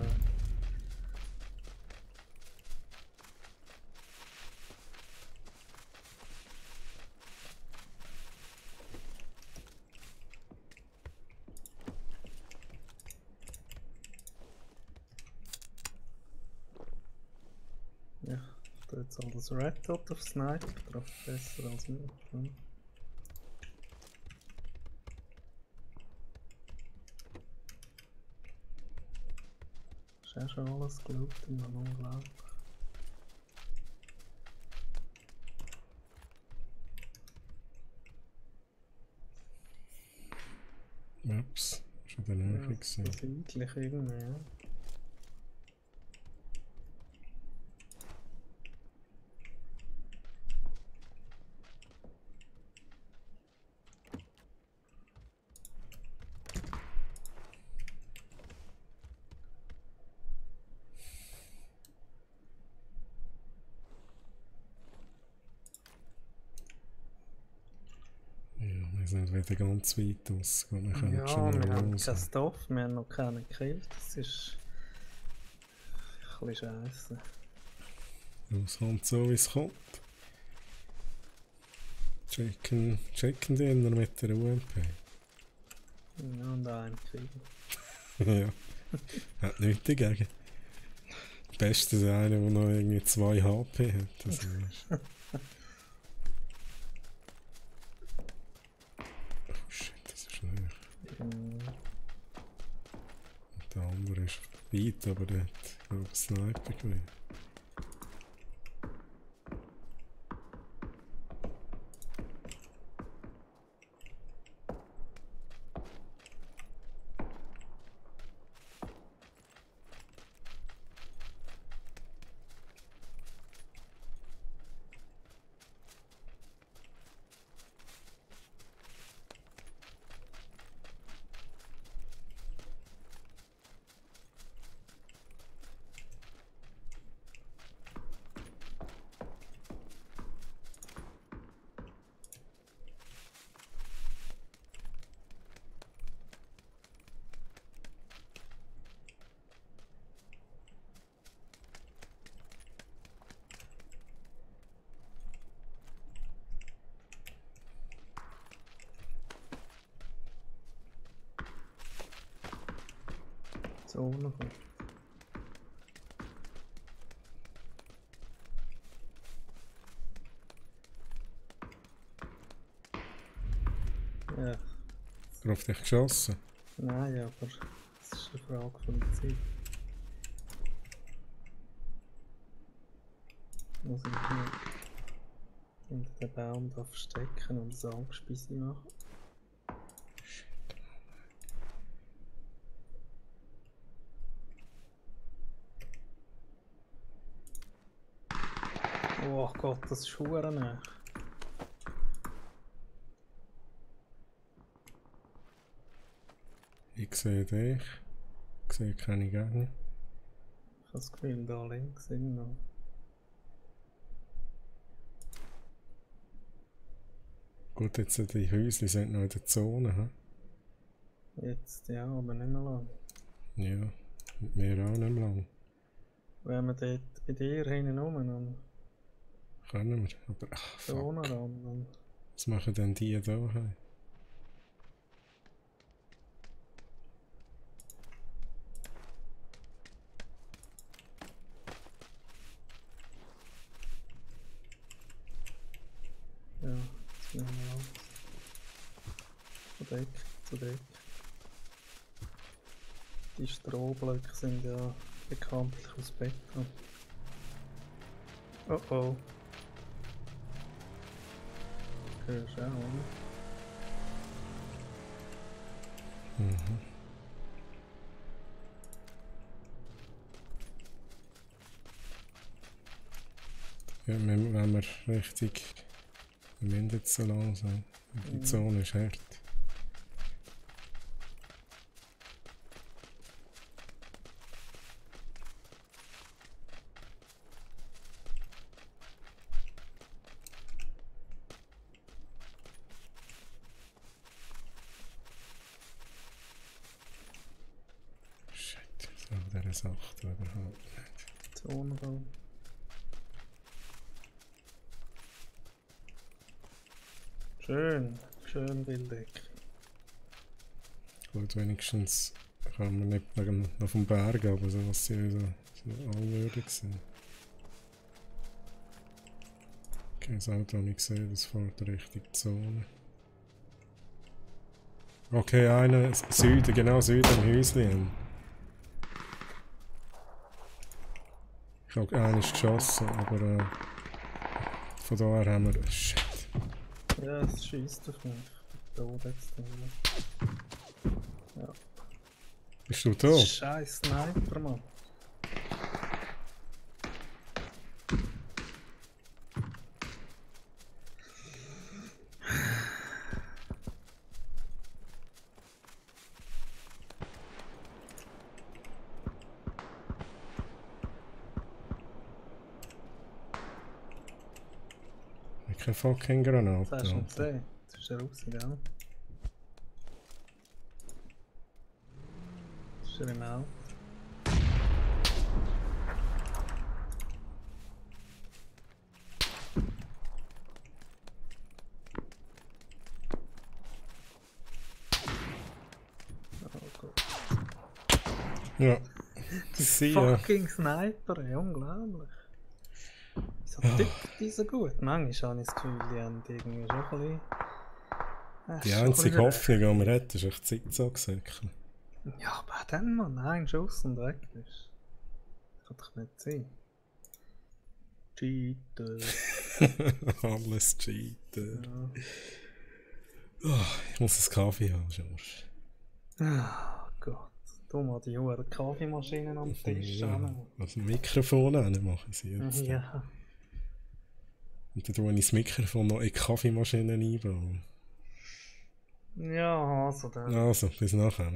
Ja, ich tue jetzt all das Red Dot auf Sniper drauf, besser als mir. Hm. Ist ja schon alles gelootet, man, unglaublich. Ups, schon der Nähe Ja, gesehen. so seitlich irgendwie, ja. Ja, wir sind wieder ganz weit aus. Wir können Ja, schon wir mal haben los. keinen Stoff, wir haben noch keinen gekillt, das ist ein bisschen scheisse. Es kommt so, wie es kommt. Checken die immer mit der UMP. Ja, und einen kriegen. Ja, hat nichts dagegen. Das Beste ist einer, der noch irgendwie 2 HP hat. Das ist oh shit, das ist nicht. Mhm. Der andere ist weit, aber der hat, glaube ich, Sniper gewesen. Zone kommt. Ja, Auf dich geschossen. nein, aber es ist eine Frage von der Zeit. Muss ich mich hinter den Baum da verstecken und ein Angstbisse machen. Oh Gott, das ist verdammt nah. Ich sehe dich. Ich sehe keine Gegner. Ich habe das Gefühl, da links sind noch. Gut, jetzt sind die Häuser sind noch in der Zone. He? Jetzt ja, aber nicht mehr lang. Ja, mit mir auch nicht mehr lang. Wenn wir dort bei dir hinten rum dann Können wir, aber ach, Zone fuck. ran, dann Was machen denn die da? He? Deck, zur Deck. Die Strohblöcke sind ja bekanntlich aus Beton. Oh oh. Hörst du auch, oder? Mhm. Ja, wenn wir richtig. Wir müssen jetzt so langsam. Die Zone ist hart. Shit, so dieser Sache überhaupt nicht. Zonenraum. Schön, schön Bilddeck. Gut, wenigstens kann man nicht auf dem Berg, aber so was sie so allwürdig sind. Okay, das Auto habe ich gesehen, das fährt Richtung Zone. Okay, einer Süden, genau Süden im Häuschen. Ich habe einen geschossen, aber von daher haben wir. Shit. Ja, es schießt auf mich. Da jetzt wieder. Ja. Bist du da? Scheiß Sniper, Mann. Keine fucking Granate. Das hast du schon gesehen. Das ist ja raus, gell? Das ist ja im Auto. Oh Gott. Ja. Die Sie, ja. fucking Sniper, ey, unglaublich. Wieso tickt die so gut? Manchmal habe ich das Gefühl, die haben irgendwie schon ein bisschen... Die einzige Hoffnung, die wir hätten, ist echt Zickzack-Säckchen. Ja, aber dann mal ein Schuss und weg ist. Das kann doch nicht sein. Cheater. Alles cheaten. Ja. Oh, ich muss einen Kaffee haben, George. Oh Gott. Du mal die hohen Kaffeemaschinen am Tisch Ja, haben. also Mikrofon machen sie jetzt. Ja. Und dann tue ich das Mikrofon noch in die Kaffeemaschine einbauen. Ja, also dann. Also, bis nachher.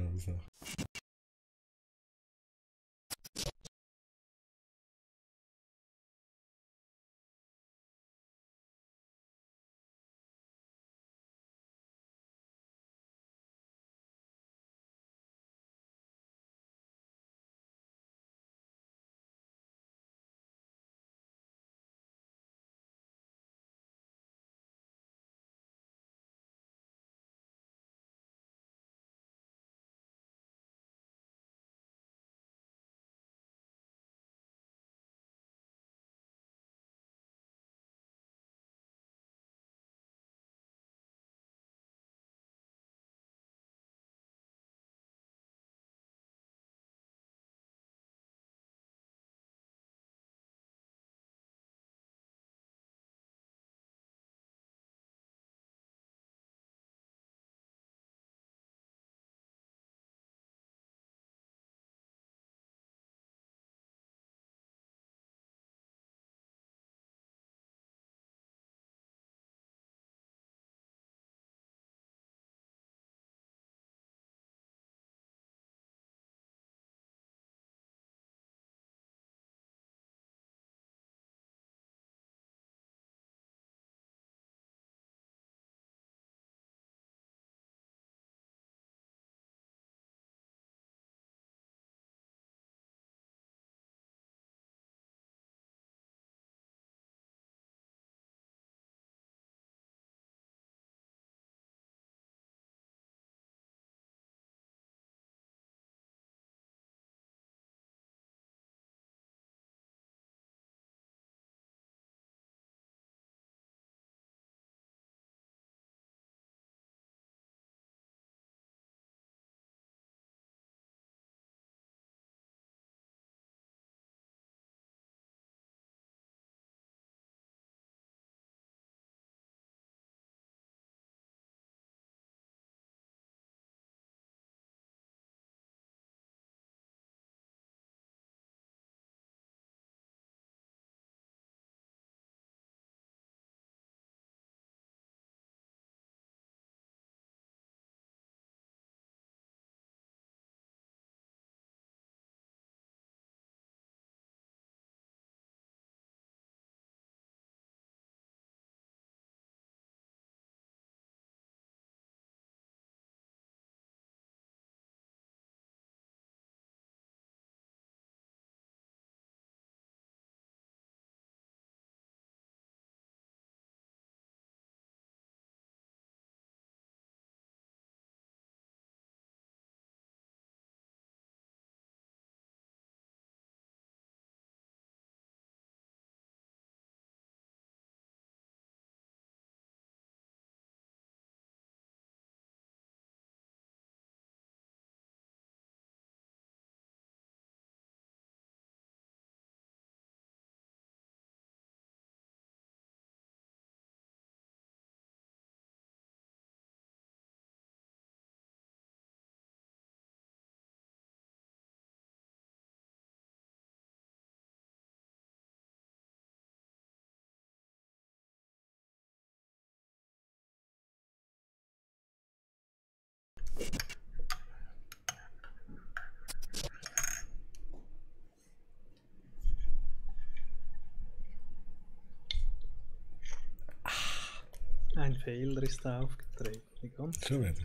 Fehler ist da aufgetreten. Die ganze Schon wieder.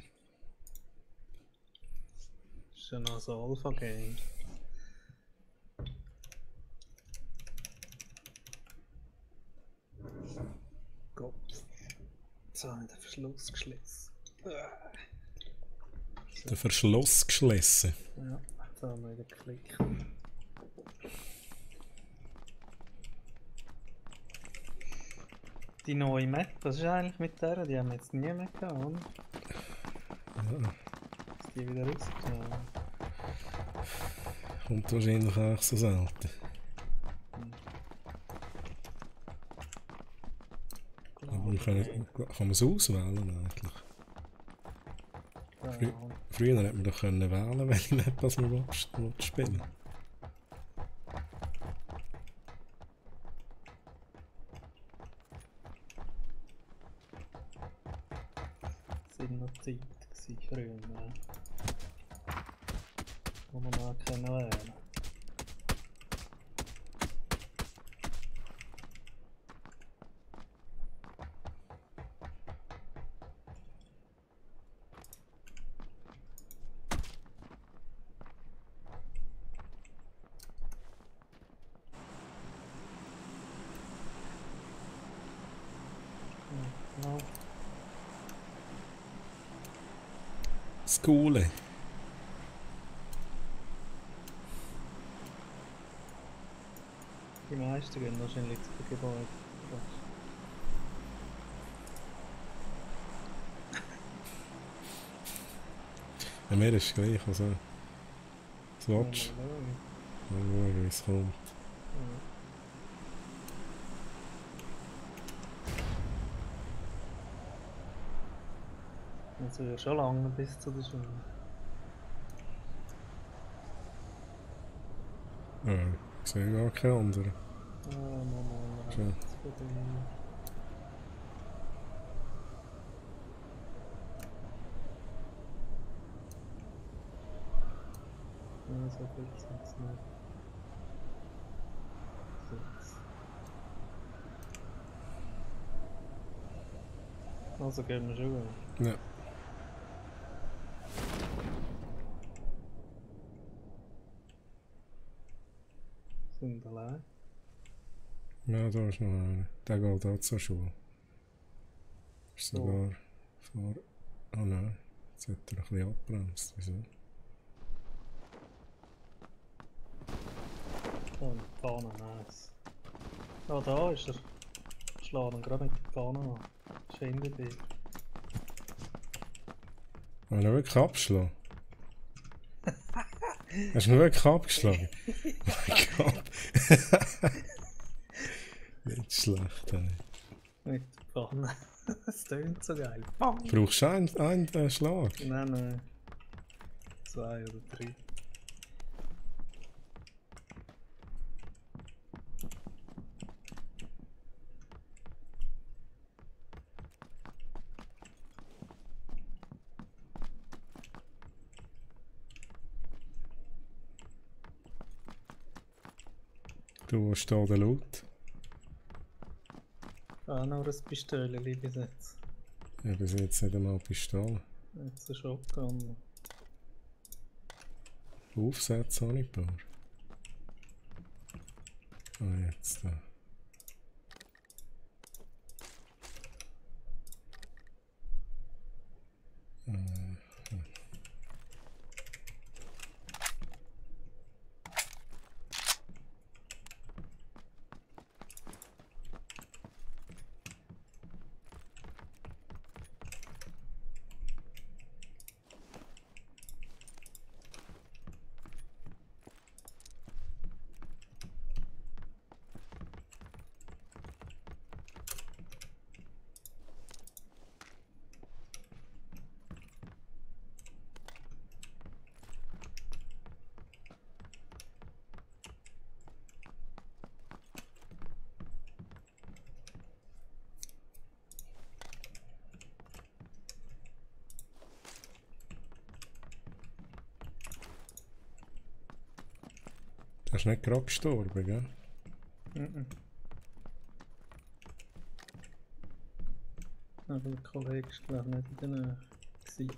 Das ist ja noch so Alpha-Game. Gott. Jetzt habe ich den Verschluss geschlossen. Der Verschluss geschlossen. Ja, jetzt haben wir wieder geklickt. Die neue Map, was ist eigentlich mit der? Die haben wir jetzt nie mehr gehabt, oder? Ja. Ist die wieder rausgekommen? Kommt wahrscheinlich auch so selten. Aber wir können, kann man es auswählen eigentlich? Früher hätte man doch können wählen, welche Map was man spielen. Das sind noch Zeit gewesen, früher, ja. Wo man noch können wählen. Ja. Skole. Die meisten gehen wahrscheinlich zu den Gebäuden. Ja, mir ist es gleich, also... Das Watch. Mal schauen, wie es kommt. Also ja schon lange bis zu der Schule. Ja, ich sehe gar keine andere. Mal Schön. rechts von dem. Ja, so viel sind es nicht. 6. Also gehen wir schon. Ja. Sind allein. Ja, da ist noch einer. Der geht auch zur Schule. Ist So. sogar vor... Oh nein, jetzt hat er ein bisschen abgebremst. Wieso? Und die Fahne, nice. Ah, da ist er. Schlag ihn gerade mit der Fahne an. Ist hinter dir. Haben wir ihn wirklich abgeschlagen? Hast du ihn wirklich abgeschlagen? Mein Gott. Nicht schlecht, ey. Mit der Pfanne. Das tönt so geil. Bang! Brauchst du einen Schlag? Nein. 2 oder 3. Du, wo steht der Loot? Ah, noch ein Pistölchen bis jetzt. Ja, bis jetzt nicht einmal Pistole. Jetzt ein Shotgun. Aufsätze habe ich ein paar. Ah, jetzt da. Der ist nicht gerade gestorben, gell? Mhm. Aber der Kollege ist glaube ich nicht in der Nähe gewesen.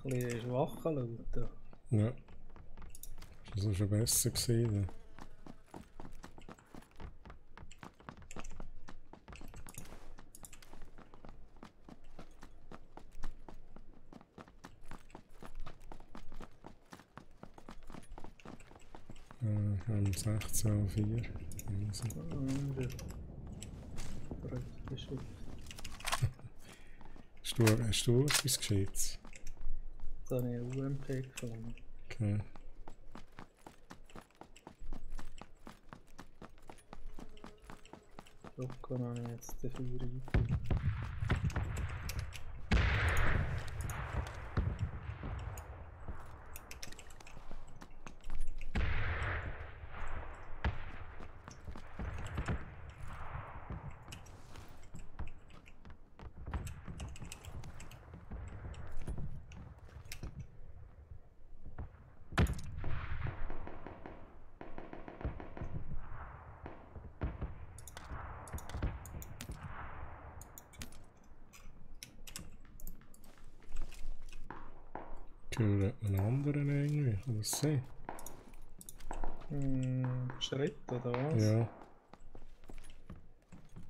Ein bisschen schwacher Leute. Ja. Das war schon besser gewesen. Wir haben 16:04. Hast du etwas Gescheites? Jetzt habe ich eine UMP gefunden. Okay. Shotgun habe ich jetzt dafür eingegeben. Ich höre einen anderen irgendwie, kann das sein? Schritt oder was? Ja.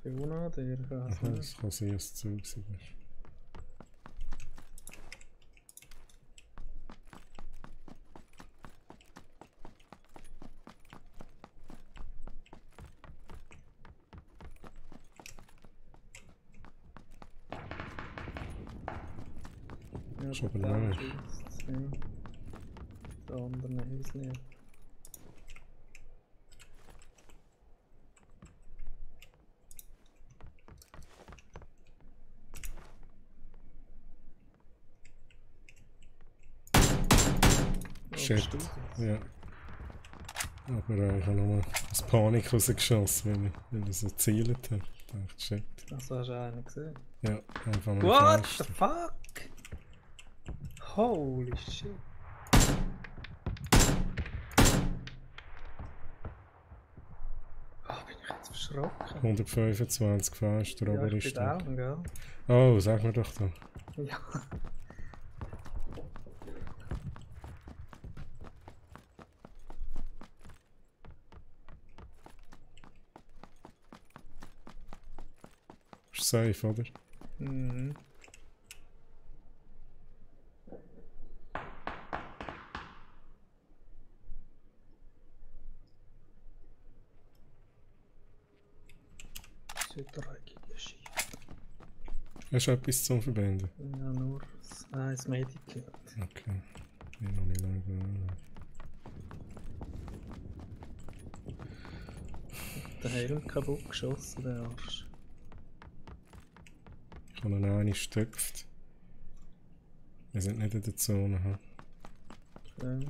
Bei UNA, der kann es Aha, nicht. das kann sein, dass es zu sein ist. Ja, Ist aber der näher. schießt, ja. Der andere Häusli. Shit. Ja. Aber ich habe nur aus Panik rausgeschossen, weil ich so gezielt habe. Ich dachte, shit. Das hast du einen gesehen. Ja, einfach mal What Fenster. the fuck? Holy shit. Ah, bin ich jetzt verschrocken. 125 Fenster, Ja, aber ich bin down, gell? Oh, sag mir doch da. Ja. Ist safe, oder? Mhm. Das wird dreckige Scheiße. Hast du etwas zum Verbinden? Ja, nur ein Medikit. Okay. Ich noch nicht lange gehört. Der Helm kaputt geschossen, der Arsch. Ich habe ihn eine gestöpft. Wir sind nicht in der Zone. Hm? Okay.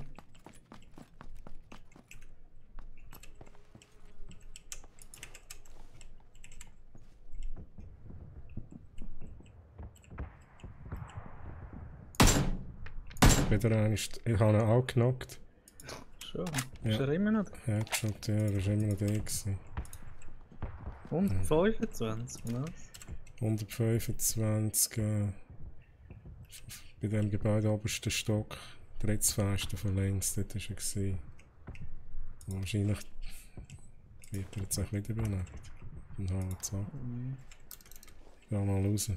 Wieder eine ich habe ihn auch genockt. Schon? Ja. Ist er immer noch da? Headshot, ja, er war immer noch da gewesen. Und 25, was? 125 bei dem Gebäude obersten Stock, drittes Fenster von links, dort war er gewesen. Wahrscheinlich wird er jetzt auch wieder belebt. Dann haben wir es ab. Geh mal raus.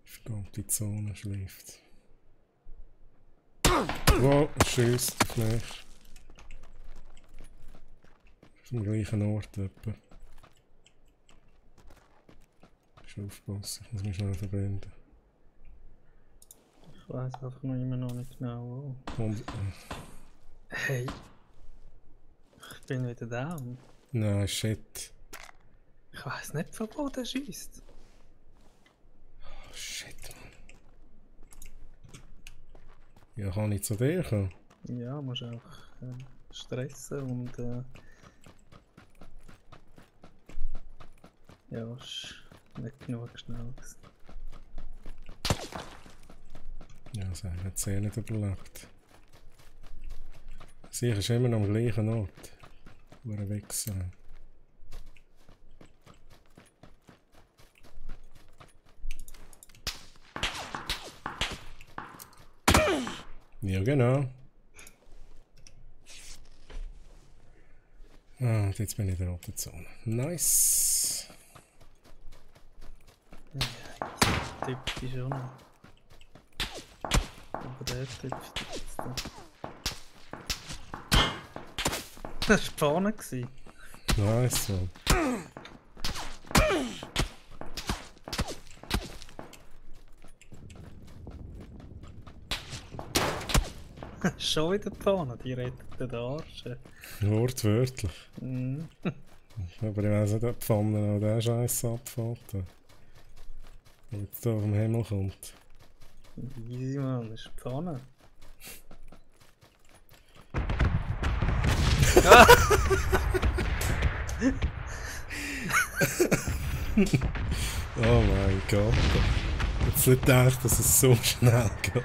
Verdammt, die Zone schläft. Wow, schießt, Flash. Am gleichen Ort etwa. Ich muss aufpassen, ich muss mich schnell verbinden. Ich weiß einfach noch immer noch nicht genau wo. Und, Hey! Ich bin wieder down. nein, shit. Ich weiß nicht, von wo der schießt. Oh, shit, Mann. Ja, kann ich zu dir kommen? Ja, musst auch stressen und ja, ist nicht genug schnell gewesen. Ja, das hat sie nicht überlebt. Sicher ist immer noch am gleichen Ort, wo er wechselt. Ja, genau. Ah, und jetzt bin ich in der roten Zone. Nice. Ja, tippt die schon noch. Aber der tippt jetzt da. Das war vorne. Nice, Mann. Schon wieder vorne, die rettet den Arsch. Wortwörtlich. Mhm. Aber ich weiss nicht, ob die Pfanne auch den Scheiß abfällt. Wenn jetzt hier vom Himmel kommt. Easy, Mann, das ist die Pfanne. Oh mein Gott. Jetzt nicht gedacht, dass es so schnell geht.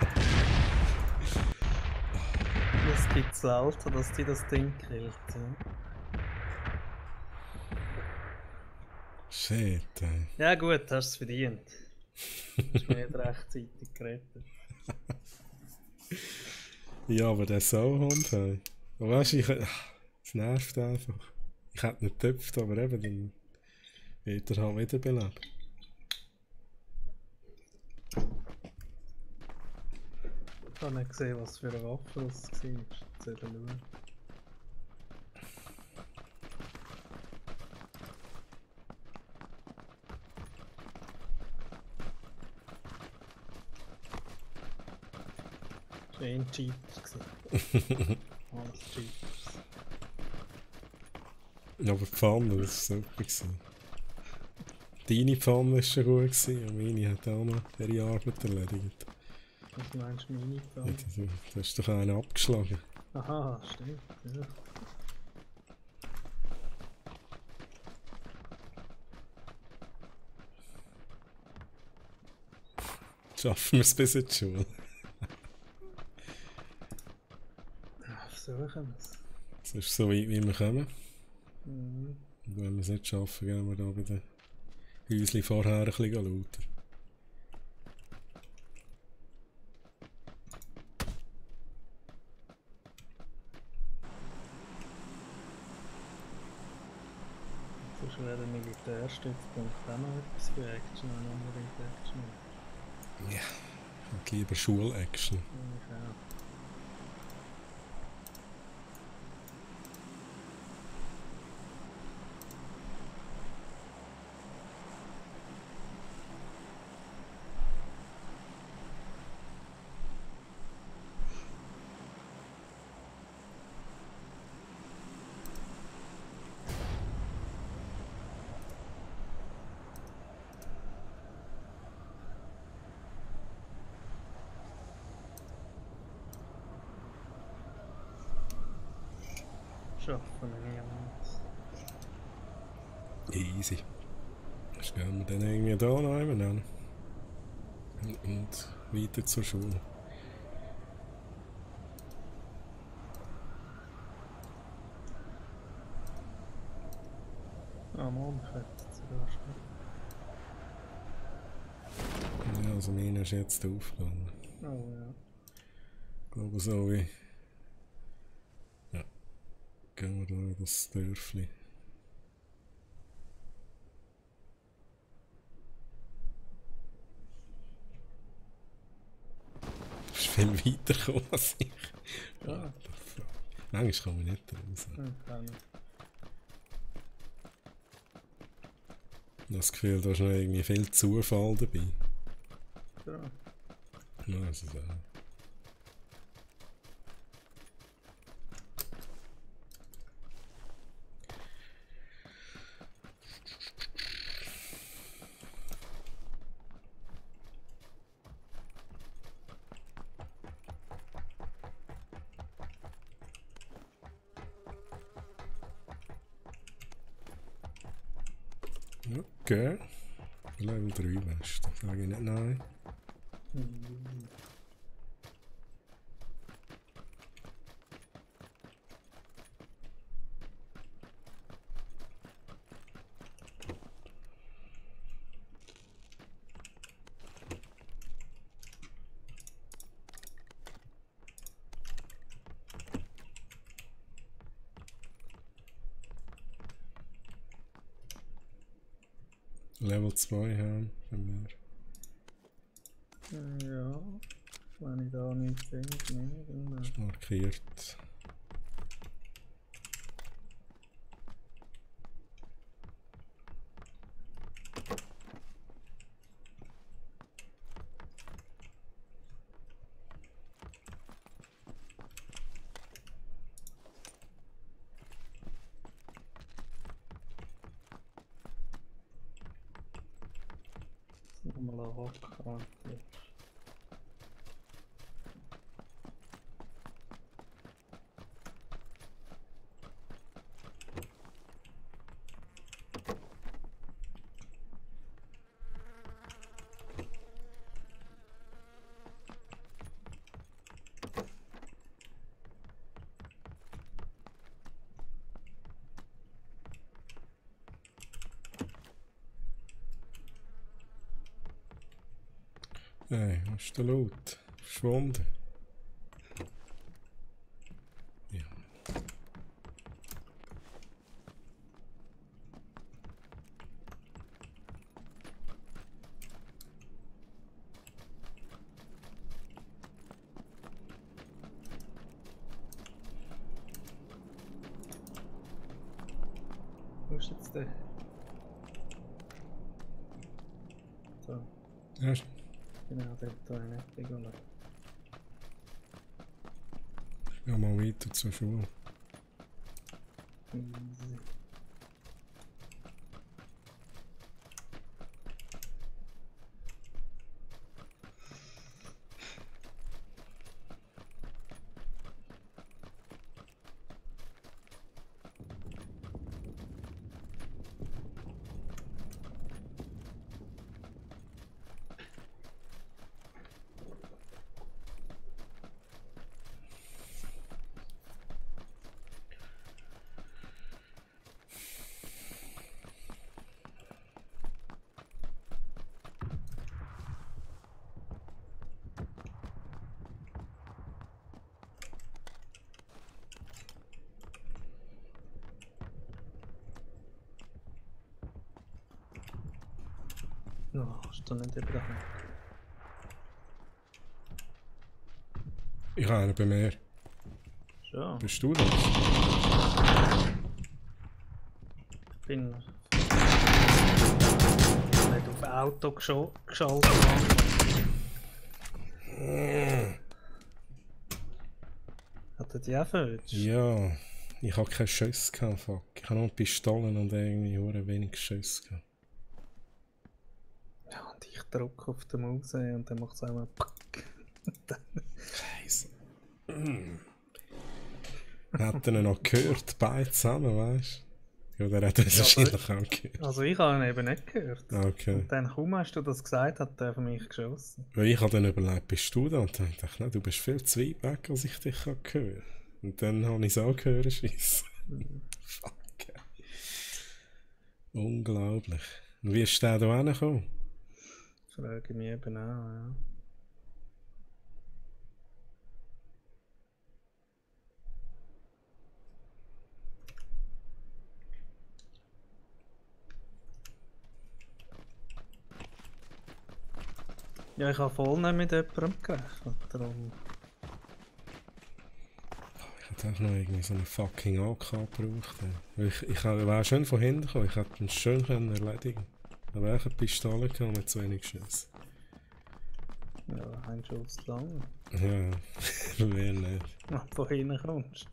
Es gibt selten, dass die das Ding killt. Shit, ey. Ja gut, hast du es verdient. Du hast mich nicht rechtzeitig gerettet. Ja, aber der Sauhund, hey. Aber weißt du, es nervt einfach. Ich hätte nicht getöpft, aber eben, dann wird er halt wiederbelebt. Ich habe nicht gesehen, was für eine Waffe das war. Jetzt soll ich schauen. Das war ein Cheater. Alles Cheaters. Ja, aber die Pfanne, das war super gewesen. Deine Pfanne war schon gut gewesen, und meine hat auch noch ihre Arbeit erledigt. Was meinst du, meine Ja, Pfanne? du hast doch einen abgeschlagen. Aha, stimmt. Ja. Schaffen wir es bis in die Schule? Versuchen wir es. Das ist so weit, wie wir kommen. Mhm. Und wenn wir es nicht schaffen, gehen wir da bei den Häuschen vorher ein bisschen lauter. Sonst wäre der Militärstützpunkt auch noch etwas für Action, wenn unbedingt Action ist. Ja, und lieber Schul-Action. Ungefähr. Schaffen wir niemals. Easy. Jetzt gehen wir dann irgendwie da noch einmal hin. Und weiter zur Schule. Ah, Mann, ich hätte es sogar schon. Ja, also meine ist jetzt aufgegangen. Oh ja. Ich glaube so wie... Ja. Gehen wir da in das Dörfli. Du bist viel weiter gekommen als ich. Ja. Manchmal komme ich nicht raus. Kann ich. Das Gefühl, da ist noch irgendwie viel Zufall dabei. Ja. Ja, das ist auch. Okay. Level 3 wärst du, sage ich nicht nein. Level 2 haben bei mir. Ja, wenn ich da nichts finde, nehme ich Markiert. nochmal einen Rock. Hey, was ist der Loot? Verschwunden. Ja. Wo ist jetzt der? So, Ja, genau, der hat da eine Regula. ich gehe mal weiter zur Schule. Easy. No, hast du nicht überdacht. Ich habe einen bei mir. Schon. Bist du das? Bin nicht auf Auto geschaltet. Hat er die auch falsch? Ja, ich habe keine Schüsse gehabt, fuck. Ich habe nur Pistolen und irgendwie hure wenig Schüsse gehabt. Ja, und ich drücke auf den Maus und dann macht es einmal Pack. Scheiße. Hat er ihn noch gehört, beide zusammen, weißt du? Ja, der hat das wahrscheinlich auch gehört. Also ich habe ihn eben nicht gehört. Okay. Und dann kaum hast du das gesagt, hat er auf mich geschossen. Weil ich habe dann überlegt, bist du da? Und dann dachte ich, nein, du bist viel zu weit weg, als ich dich hören kann. Und dann habe ich es auch gehört, Scheiße. Fuck. Unglaublich. Und wie ist der da hingekommen? Frage ich mich eben auch, ja. Ja, ich habe voll nicht mit jemandem gerechnet, darum. Ich hätte auch noch irgendwie so eine fucking AK gebraucht. Ich wäre schön von hinten gekommen, ich hätte ihn schön erledigen können. An welcher Pistole kann man zu wenig Schuss? Ja, ein Schuss lang. Ja, mehr nicht. Wenn du von hinten kommst.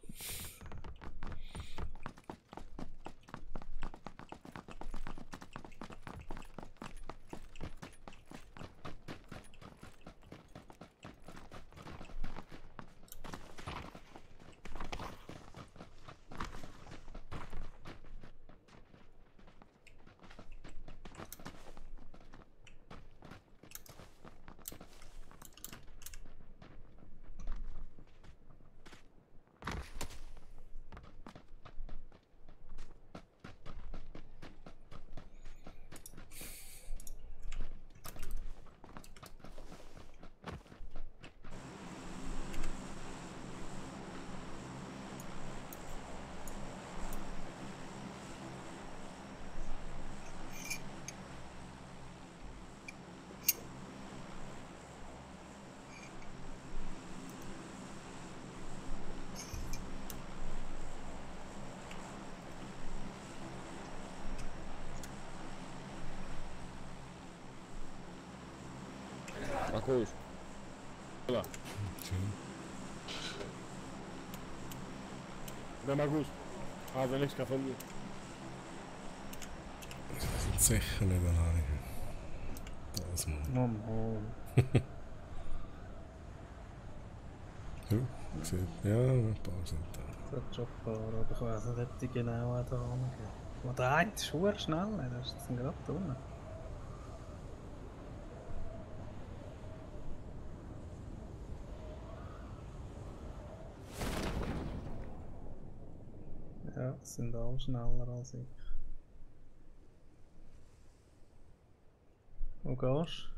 Markus. Hola. Wer Markus? Ah, wenn ich von mir. Das sind sicher nicht alleine. Das mal. Mama. Ja, sieht. Ja, ein paar sind da. Das hat schon gefahren, aber ich weiß nicht, ob die genau da hingehen. Aber der eine ist schon schnell, der ist jetzt gerade da unten. Ja, das sind alle schneller als ich. Wo gehst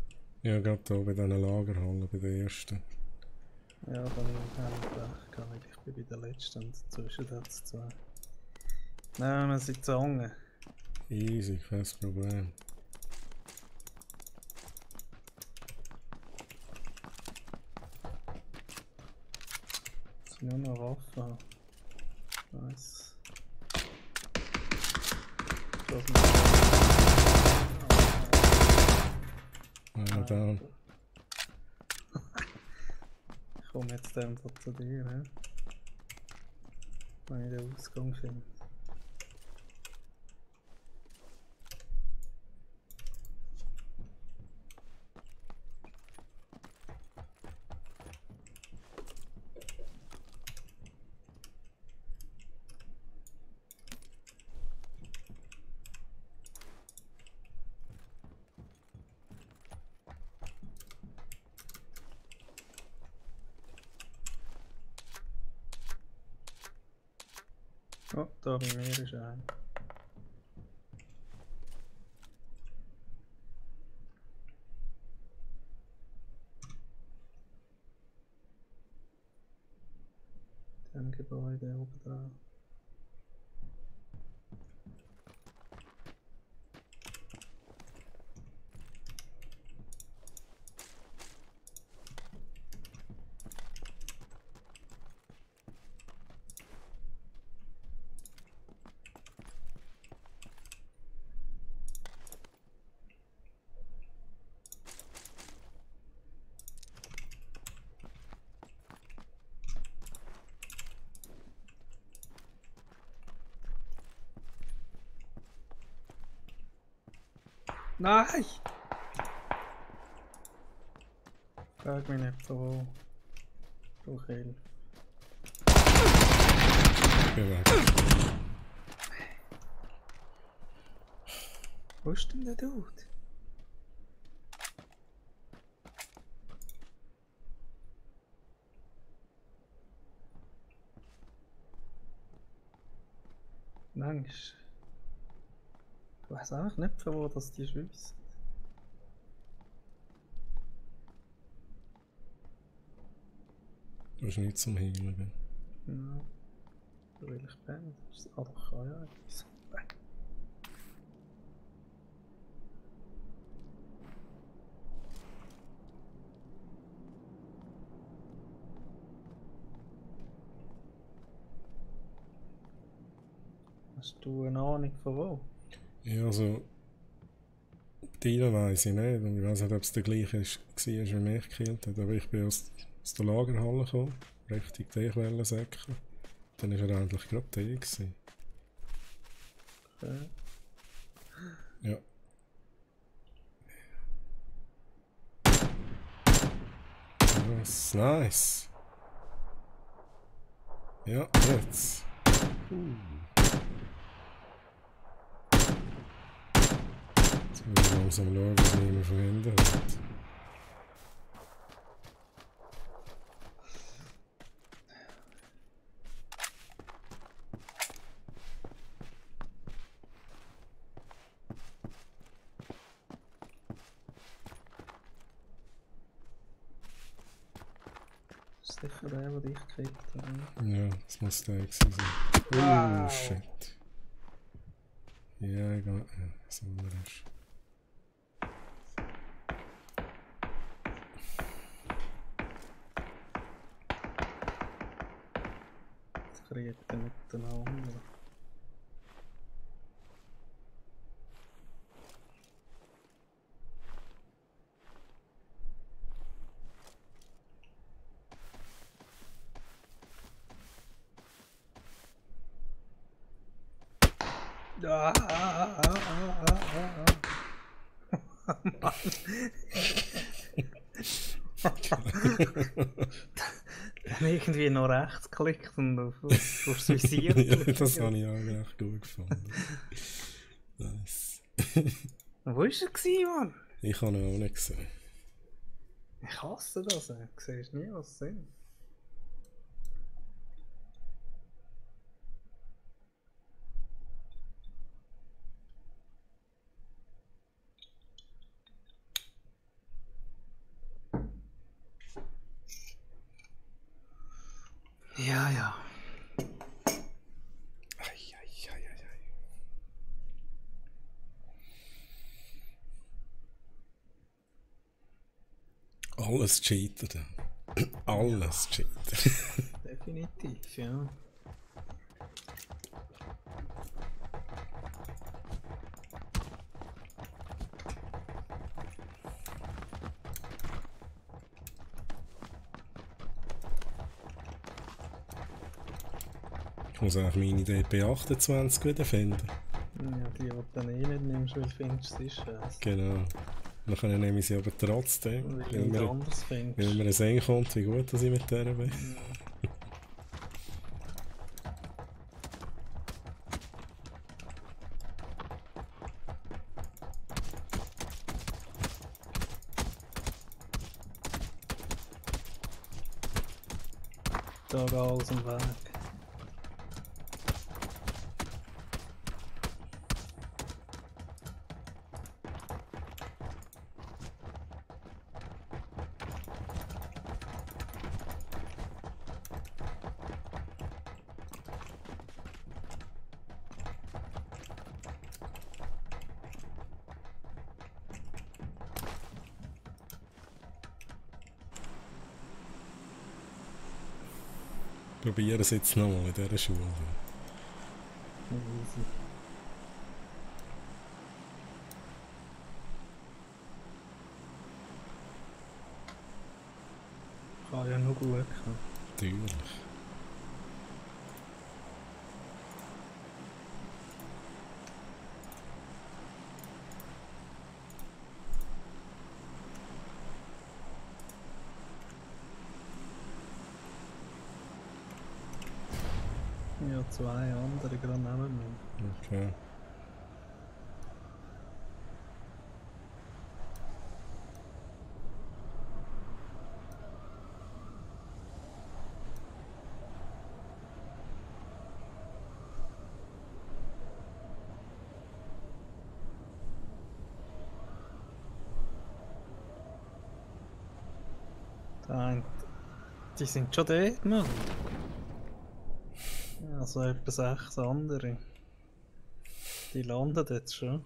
Ja, gerade hier bei diesen Lagerhallen, bei der ersten. du? Ja, da bin ich helfen. Ich bin bei der letzten und dazwischen hat es zwei. Nehmen wir sie die Zange. Easy, kein Problem. Es sind nur noch Waffen. Nice. Einer down. Ich komme jetzt einfach zu dir, he? Wenn ich den Ausgang finde. Oh, da bei mir ist ein. Dem Gebäude oben dran. Nein! Frag mich nicht von wo. Du Kill. Geh weg. Wo ist denn der Dude? Manchmal. Ich weiß auch nicht, von wo das die schiessen. Du hast nichts zum Heilen, gell? Nein. Weil ich bin. Ah, doch, kann ja etwas. Hast du eine Ahnung von wo? Ja, also Deinen weiss ich nicht. Und ich weiß nicht, ob es der gleiche war, wie mich gekillt hat. Aber ich bin aus der Lagerhalle gekommen, richtig dich säckeln. Dann war er eigentlich gerade der gewesen. Okay. Ja. Nice, nice. Ja, jetzt. Jetzt muss ich langsam schauen, was ich immer verändert hat. Das ist sicher der, der dich gekriegt hat. Ja, das muss der gewesen sein. Wow. Shit. Ja, egal. Ja, so ist. Jetzt kriegt er miteinander. Mann. Dann irgendwie noch rechts geklickt und auf das Visier. Ja, das habe ich auch echt gut gefunden. Nice. Wo war er, Mann? Ich habe ihn auch nicht gesehen. Ich hasse das. Du siehst nie, was es sind. Ja, ja. Alles cheaten. Alles cheaten. Definitiv, ja. Ich muss eigentlich meine DP28 wiederfinden. Ja, die du eh nicht nimmst, weil du findest, sie ist scheiße. Genau. Dann nehme ich sie aber trotzdem. Und Weil weil du mir, anders findest. weil mir sehen kommt, wie gut dass ich mit der bin. Da geht alles dem Weg. Probieren es jetzt nochmal in dieser Schule. Easy. Kann ja nur gut kommen. Natürlich. Ja, zwei andere gerade neben mir. Okay. Die sind schon dort, Mann. Also etwa 6 andere. Die landen jetzt schon.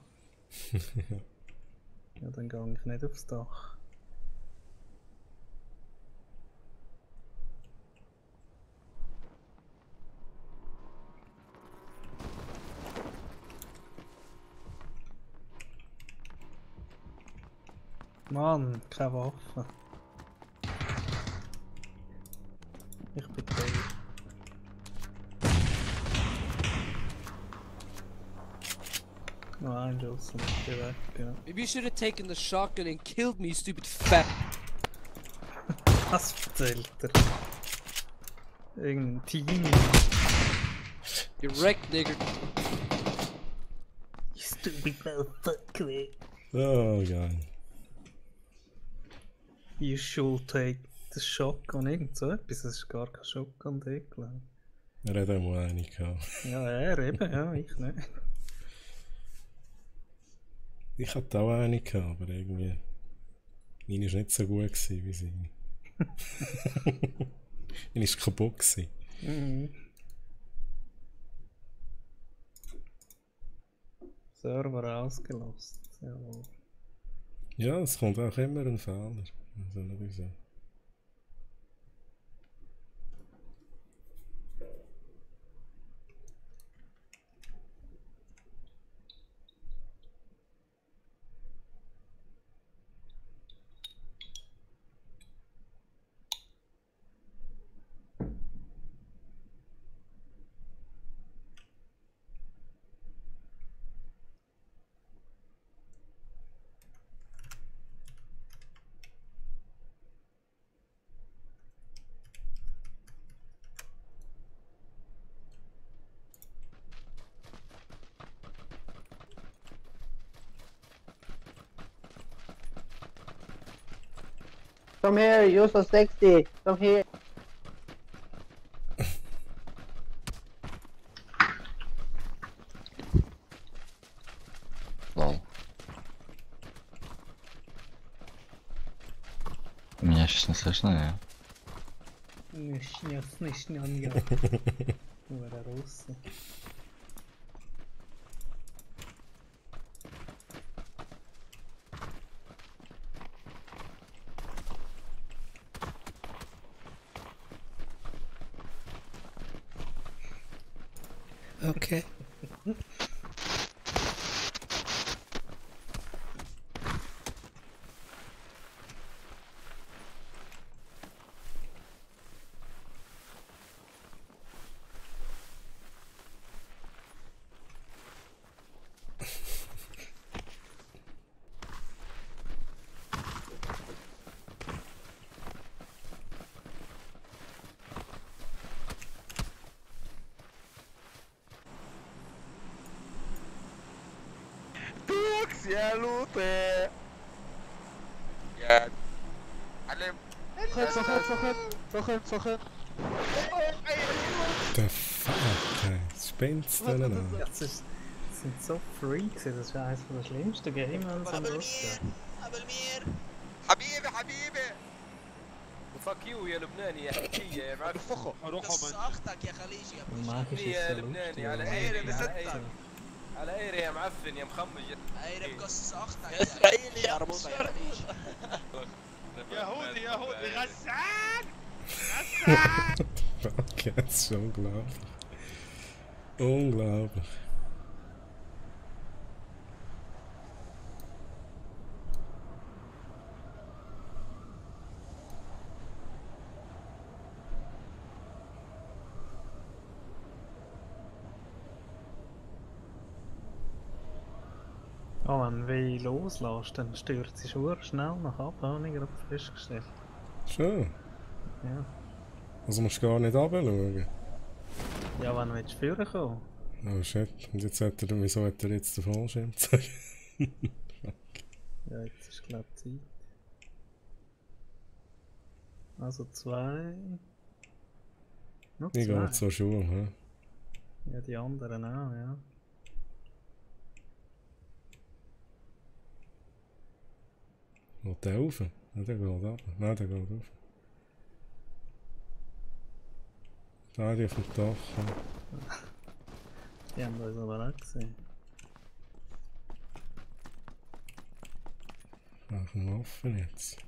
Ja, dann gehe ich nicht aufs Dach. Mann, keine Waffe. Ich bin tot. Noch ein Schuss und ich bin weg, genau. Maybe you should have taken the shotgun and killed me, you stupid fat. Was erzählt er? Irgendein Team. You're wrecked, nigger. You stupid motherfucker. Oh, geil. You should take the shotgun, irgend so etwas. Das ist gar kein Shotgun, glaube ich. Er hat auch mal eine gehabt. Ja, er eben, ja, ich nicht. Ich hatte auch eine gehabt, aber irgendwie. Meine war nicht so gut gewesen wie seine. Meine war kaputt gewesen. Mhm. Server ausgelost, jawohl. Ja, es kommt auch immer ein Fehler. Also nicht so. Come here, you're so sexy. Come here. Lol. Меня сейчас не слышно, не? Nicht, ja. Nur der Russe. Okay. يا لوطي يا علم فخد Der Fuck, ey. Was spinnst du denn an? Ja, das sind so Freaks, das ist eines der schlimmsten Games in Russland. حبيبي حبيبي فاك يو يا لبناني يا حكية يا معفن فخه اروح بس اختك يا خليجي يا ابو Magisch ist يا ja لبناني lustig. على aber- ايري بستك. على ايري يا معفن يا مخمج عيري بقص اختك يا اسرائيلي يا مربوطة يا خليجي يهودي يهودي غسان Fuck, das ist unglaublich. Unglaublich. Oh, wenn du loslässt, dann stürzt sie schon schnell nach ab, habe ich gerade festgestellt. Schon. Ja, Also musst du gar nicht runterschauen. ja wenn du führen kommen. Oh shit. Und jetzt hat er, wieso hat er jetzt den Fallschirm gezeigt? Ja, jetzt ist glaube ich Zeit. Also 2. Noch Ich gehe 2. zur Schule, hä? Ja, die anderen auch, ja. Geht der rauf? Nein, der geht runter. Nein, der geht rauf. Da, die auf dem Dach. Ja. Die haben uns aber auch gesehen. Ach, eine Waffe jetzt.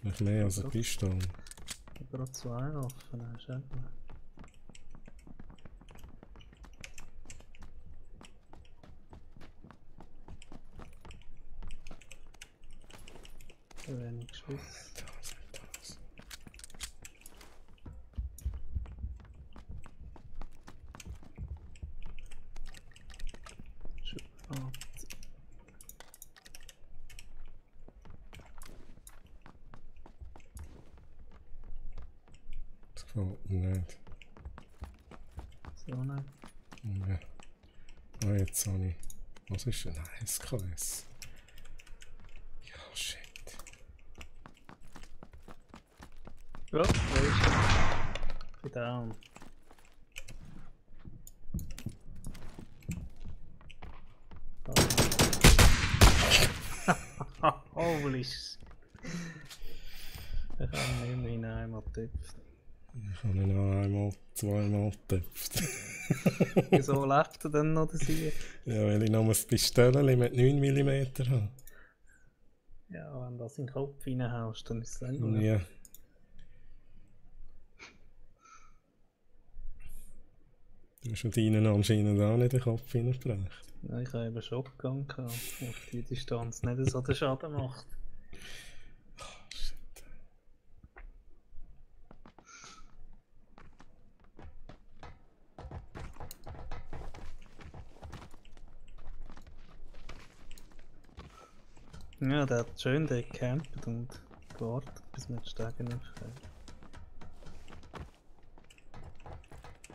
Vielleicht mehr als eine Pistole. Ich habe gerade 2 Waffen, hast du auch noch. Wenig Schuss. Das. Schubfahrt. Das gefällt mir nicht. So nicht. Ja. Ah, jetzt habe ich. Was ist denn? Nein, SKS. Ja, shit. Ja, wo ist er? Ich bin down. Holy shit. Ich habe nicht mehr hinein getöpft. Ich habe ihn auch einmal, zweimal getöpft. Wieso lebt er denn noch, der Sieg? Ja, weil ich noch ein Pistolen mit 9 mm habe. Ja, wenn du das in den Kopf reinhaust, dann ist es dann gut. Ja. Du hast deinen anscheinend auch nicht den Kopf reingebracht. Ja, ich habe eben Shotgun gehabt, auf die Distanz nicht so den Schaden macht. Shit. Ja, der hat schön gecampt und gewartet, bis wir die Stege aufhören.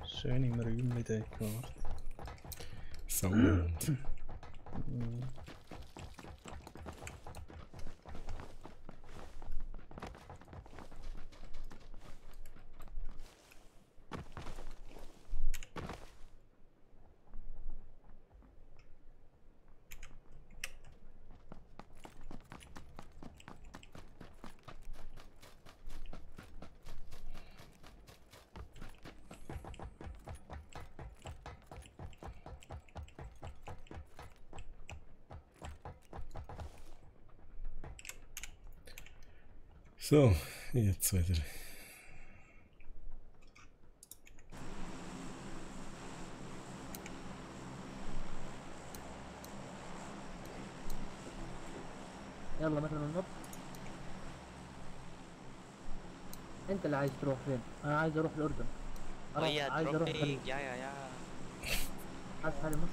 Schön im Räumchen dort gewartet. Sound. So, jetzt wieder. يلا مثلا ننط. انت اللي عايز تروح فين؟ انا عايز اروح الاردن. عايز اروح الخليج. يا عايز حالي مصر.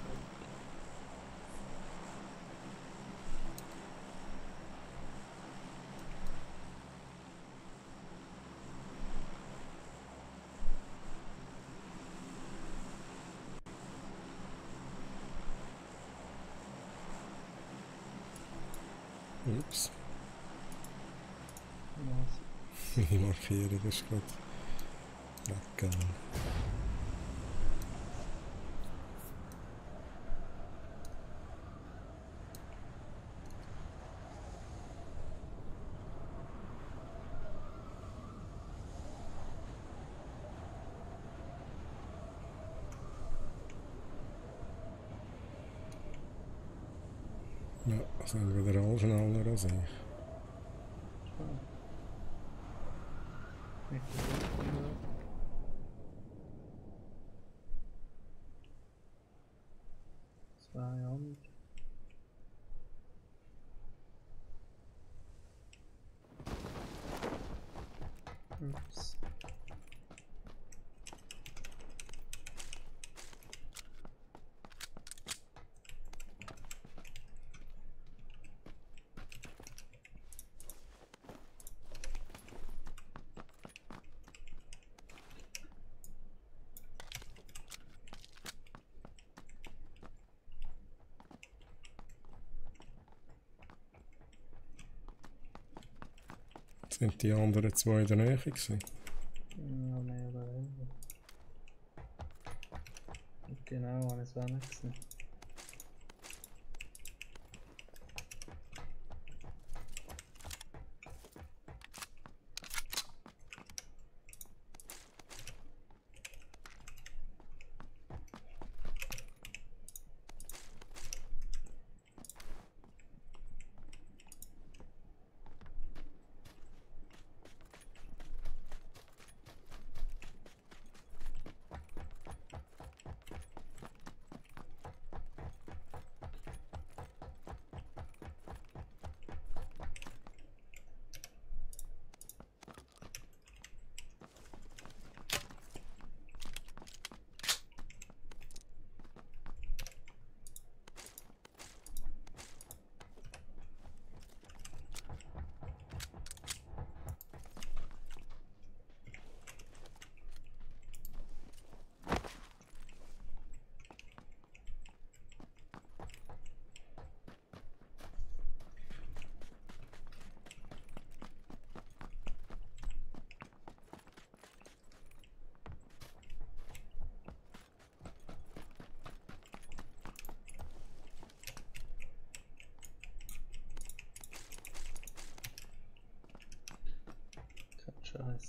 Ups. Ich markiere das gerade. Weggegangen. Ja, sind wieder alle schneller als ich. Zwei andere. Ups. Sind die anderen zwei in der Nähe gewesen? Ja, mehr oder weniger. Genau, habe ich es auch nicht gesehen.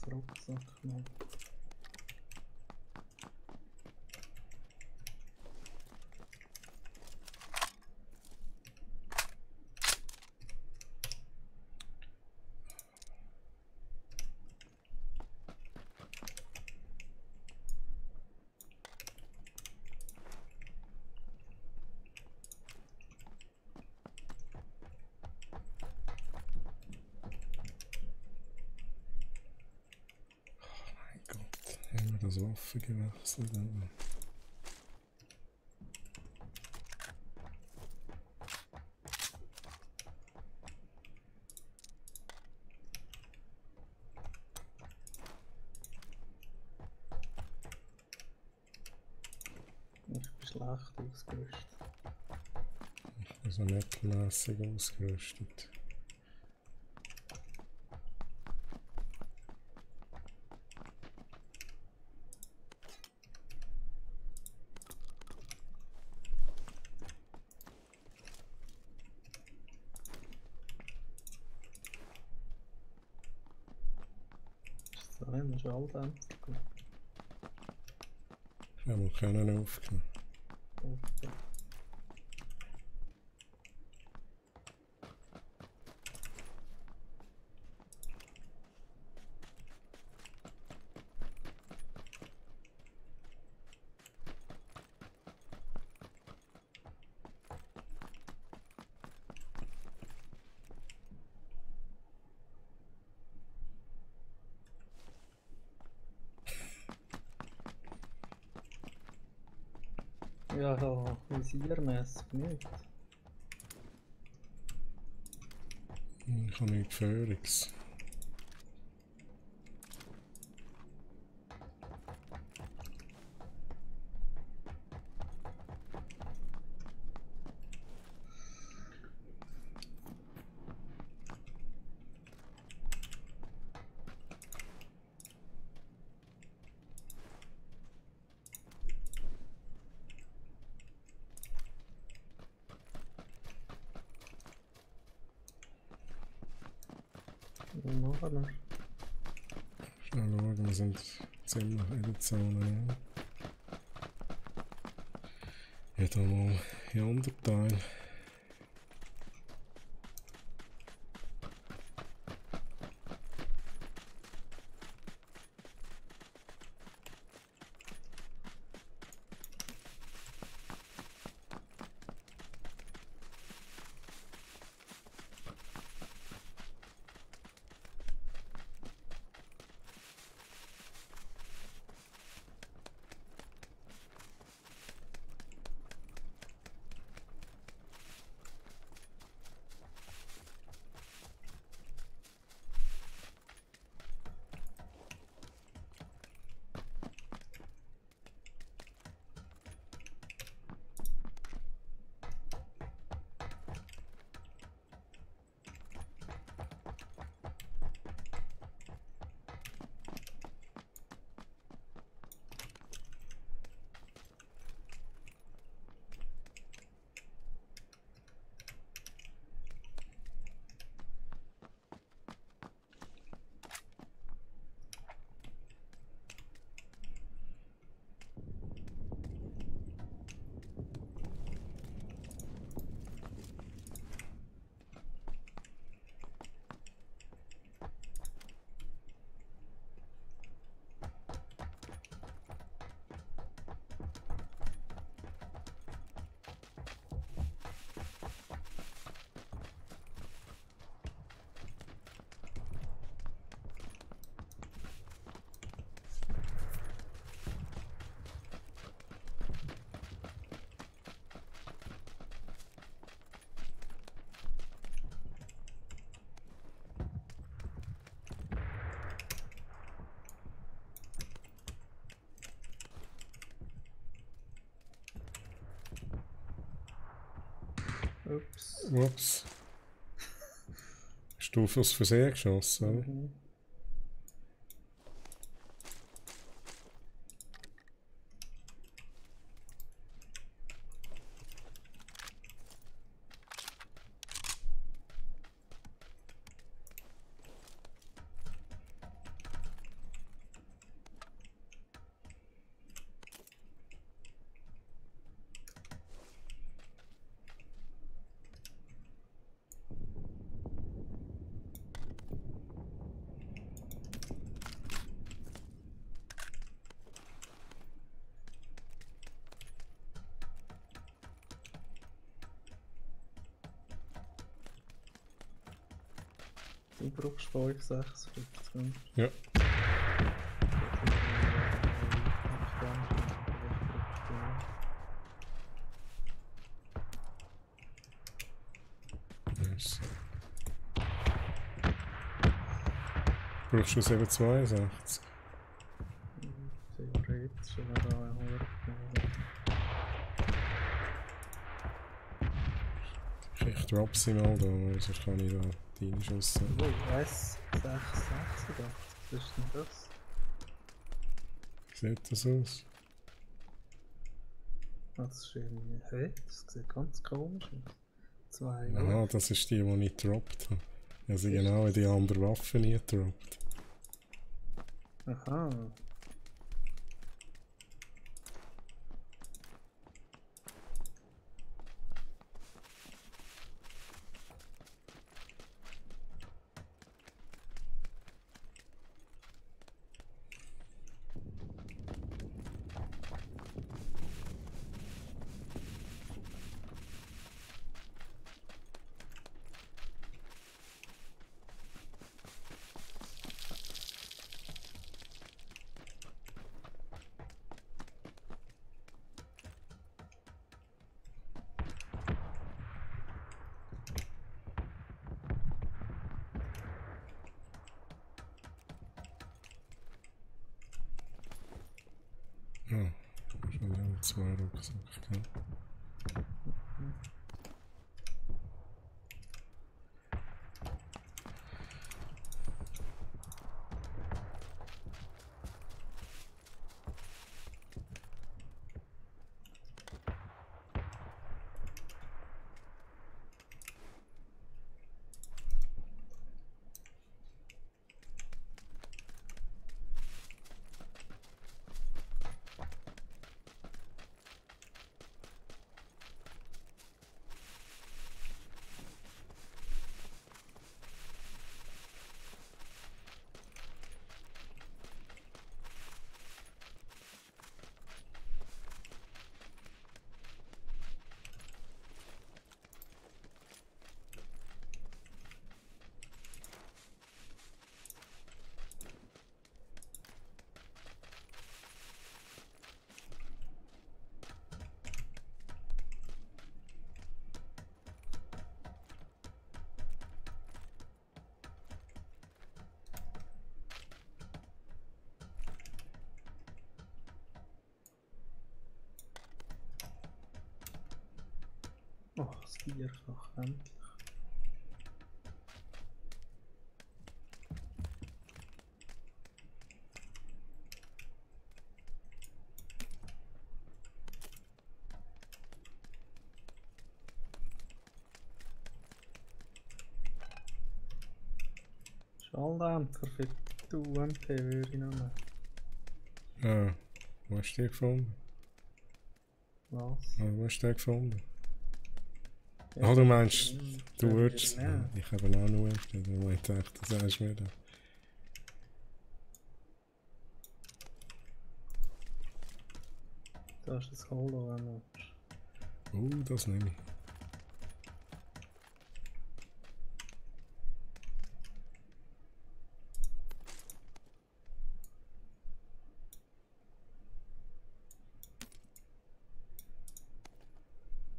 Rucksack noch. Haben wir das Waffe gewechselt? Ich bin schlecht ausgerüstet. Ich bin so mittelmässig ausgerüstet. So haben wir schon alle Dämpfer gut. Ja, wir können aufgenommen. Okay. Ja, so visiermässig nicht. Ich habe nichts Föhriges. Nachher. Schnell schauen, wir sind ziemlich in der Zone. Wieder mal in Unterteil. Ups. Ups. Hast du fürs Versehen geschossen, oder? Mhm. Du brauchst 5, 6, 15. Ja. Nice. Brauchst du 762? Theoretisch, aber da ein Hort. Ich drop sie mal da, weil sonst kann ich da reinschussen. Oh, S686, was ist denn das? Sieht das aus? Das ist irgendwie, hey, das sieht ganz komisch aus. 2 Aha, das ist die ich gedroppt habe. Ich habe sie genau in die andere Waffe nie gedroppt. Aha. Ja, schon lange 2 Rucksäcke. Oh, das Vierfach endlich. Schalldämpfer für die UMP würde ich noch nehmen. Ah, wo hast du die gefunden? Was? Ah, wo hast du die gefunden? Ah, du meinst, du würdest... Ja. Ich habe auch nur UMP, du meinst echt, das sagst du mir da. Da ist das Holo, wenn du willst. Das nehme ich.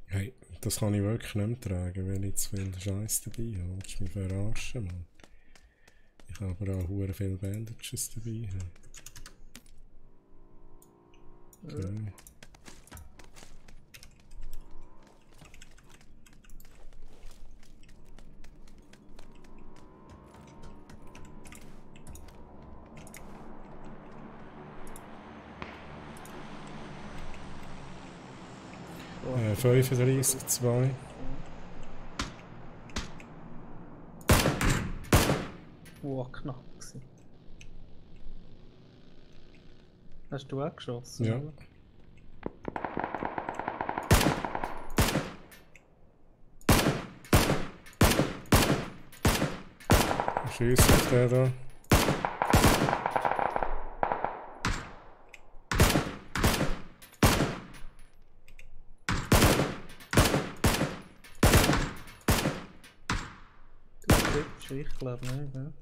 Hey, das kann ich wirklich nicht mehr tragen, weil ich zu viel Scheiß dabei habe. Willst du mich verarschen, Mann? Ich habe aber auch hure viele Bandages dabei. Okay. Oh, 35, 2. oh, knapp gewesen. Hast du auch geschossen? Ja. Oder? Schießt auf den da. hübsch, ich glaube nicht. Ja.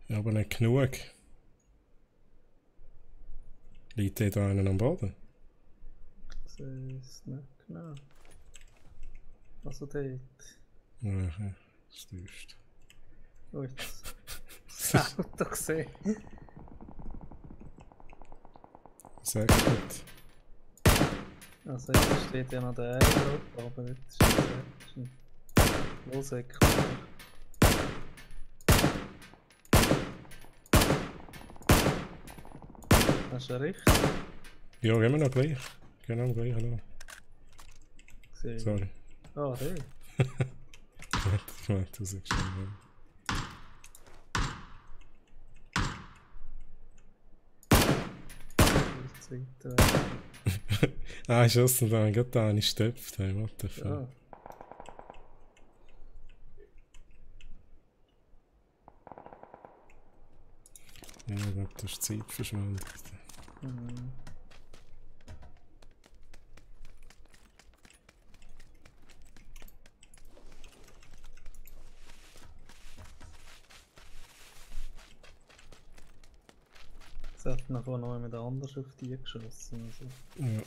Ja, aber nicht genug. Liegt da einer am Boden? Ich sehe es nicht genau. Also dort. Ja, das täuscht. Oh, jetzt. Das Auto gesehen. Sehr gut. Also jetzt steht ja noch der Airdrop, aber jetzt ist ein Loseck. Das ist ja richtig. Ja, gehen wir noch gleich. Genau am gleichen noch. Gesehen. Sorry. Ah, der. Ich meinte, du sagst schon. Ah, ich wusste da, gerade da eine stöpft. Hey, what the fuck. Ja. Ja, ich glaube, das ist Zeit verschwendet. Mhm. Es hat nachher noch jemand anders auf die geschossen. Also. Ja.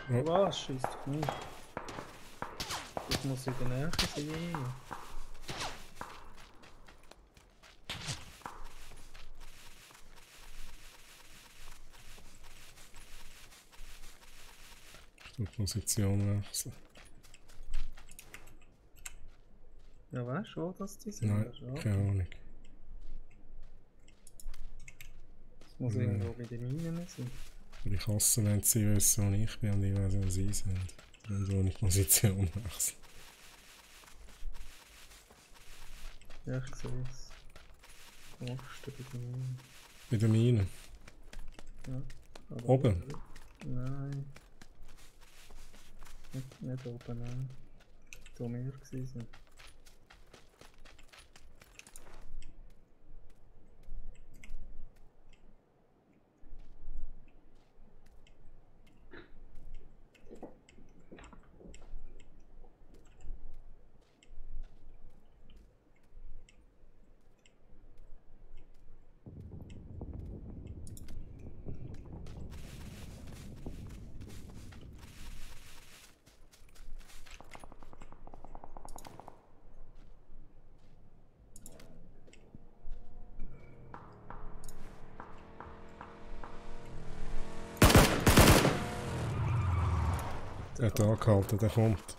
Oh. Was? Scheiß doch nicht. Das muss in der Nähe sein. Die Position wechseln. Ja, weißt du, wo das die sind? Nein, Ja. keine Ahnung. Das muss irgendwo bei den Minen sein. Aber ich hasse, wenn sie wissen, wo ich bin und ich weiss, wo sie sind. Und so eine Position wechseln. Ja, ich sehe es. Osten bei den Minen. Bei der Mine. Ja. Aber Oben? Nein. Nicht oben, nein. Da wir waren. Der hat angehalten, der kommt.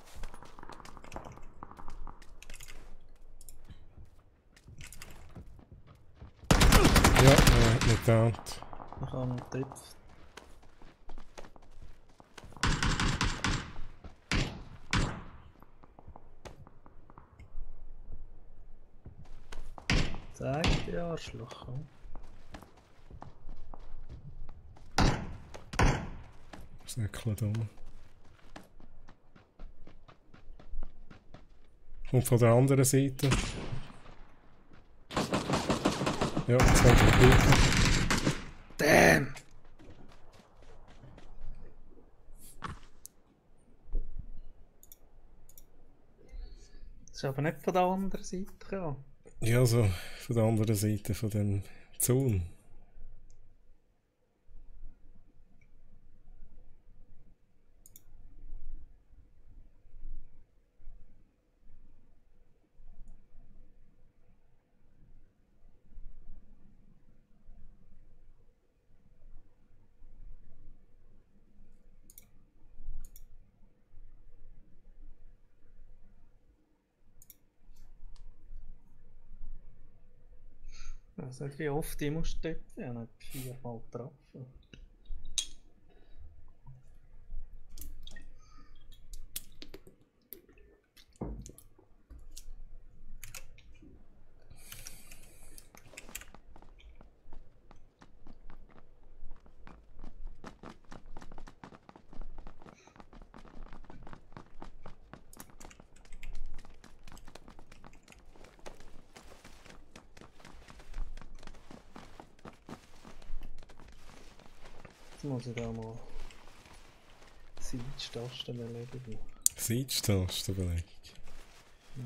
Ja, nicht geahnt. Ich habe einen Tipp. Zeig die Arschloch. Säckle dumm. Kommt von der anderen Seite. Ja, jetzt kommt der Pick. Damn! Das ist aber nicht von der anderen Seite gekommen. Ja, so von der anderen Seite von dem Zaun. Also wie oft ich muss dort ja, nicht 4-mal treffen. muss ich da mal Siege-Tasten belegen. Siege-Tasten belegen? Ja.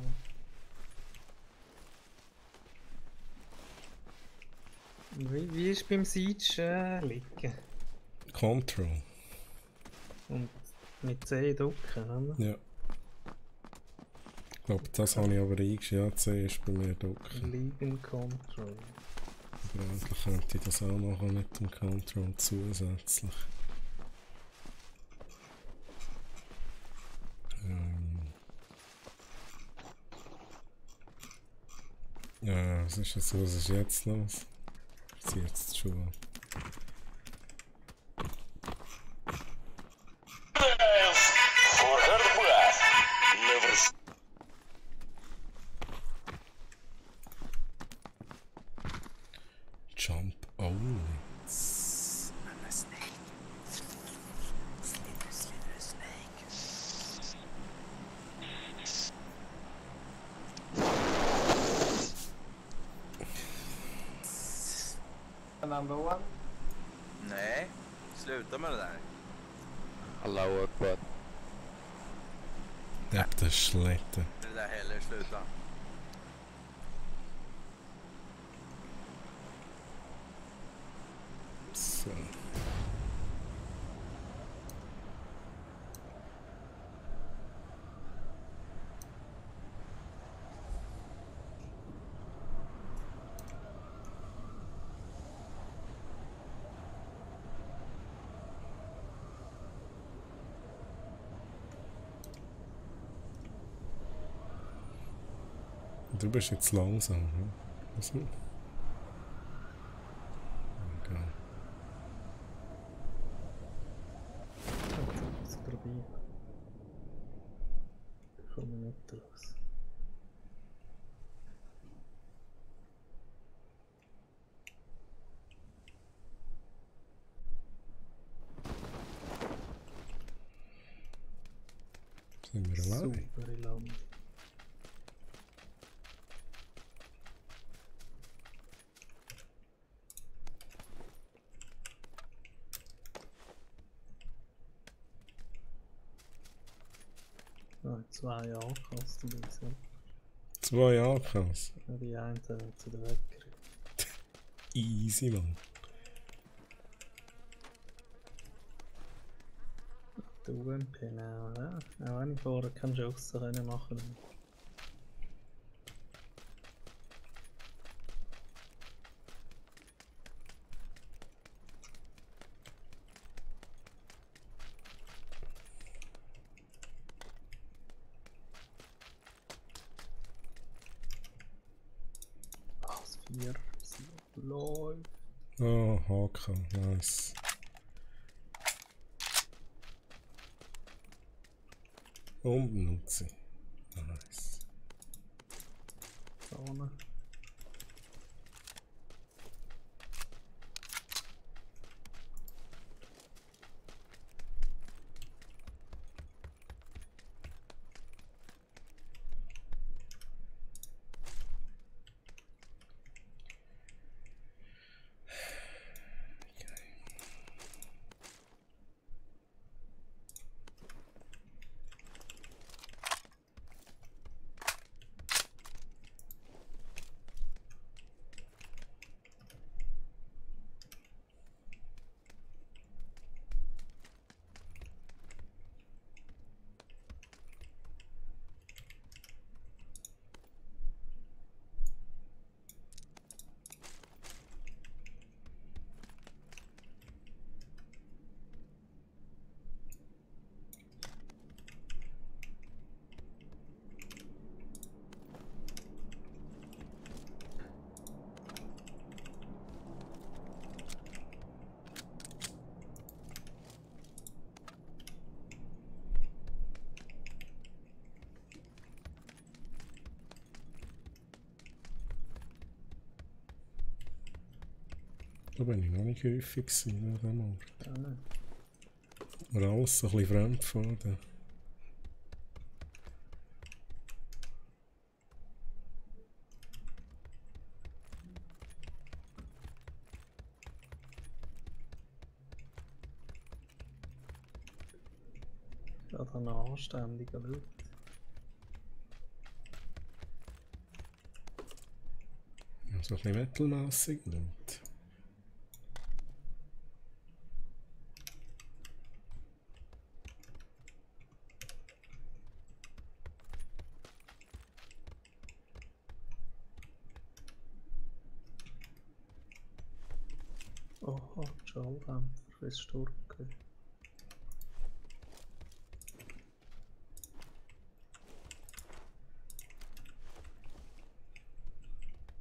Wie ist beim Siege liegen? Control. Und mit C drücken, oder? Ja. Ich glaube, das habe ich aber eingeschrieben. Ja, C ist bei mir drücken. Liegen Control. Aber eigentlich könnte ich das auch machen mit dem Control zusätzlich. Ja, was ist jetzt los? Ich ziehe jetzt die Schuhe ab. Jump only. Number one. Nej, sluta med det där. Allahu Akbar. Efter slätte. Det där heller, sluta. Så. Du bist jetzt langsam, ne? Also. Okay. Jetzt probieren. Ich komme nicht raus. Sind wir allein? Super lang. Ah, 2 Jahre kostet das. 2 AKs. Ja, die einen zu der Wecker. Easy, man. Der UMP, genau, ja. Auch wenn ich vorher keinen Schuss machen konnte. Das 4 läuft. Oh, HK, nice. Umbenutzen. Nice. Zone. Da bin ich noch nicht häufig gewesen, an diesem Ort. Ja, nicht. Mir alles so ein bisschen fremd vor. Da. Gerade ein anständiger Loot. Ja, so ein bisschen mittelmässig Loot. Oha, Schalldämpfer fürs Sturken.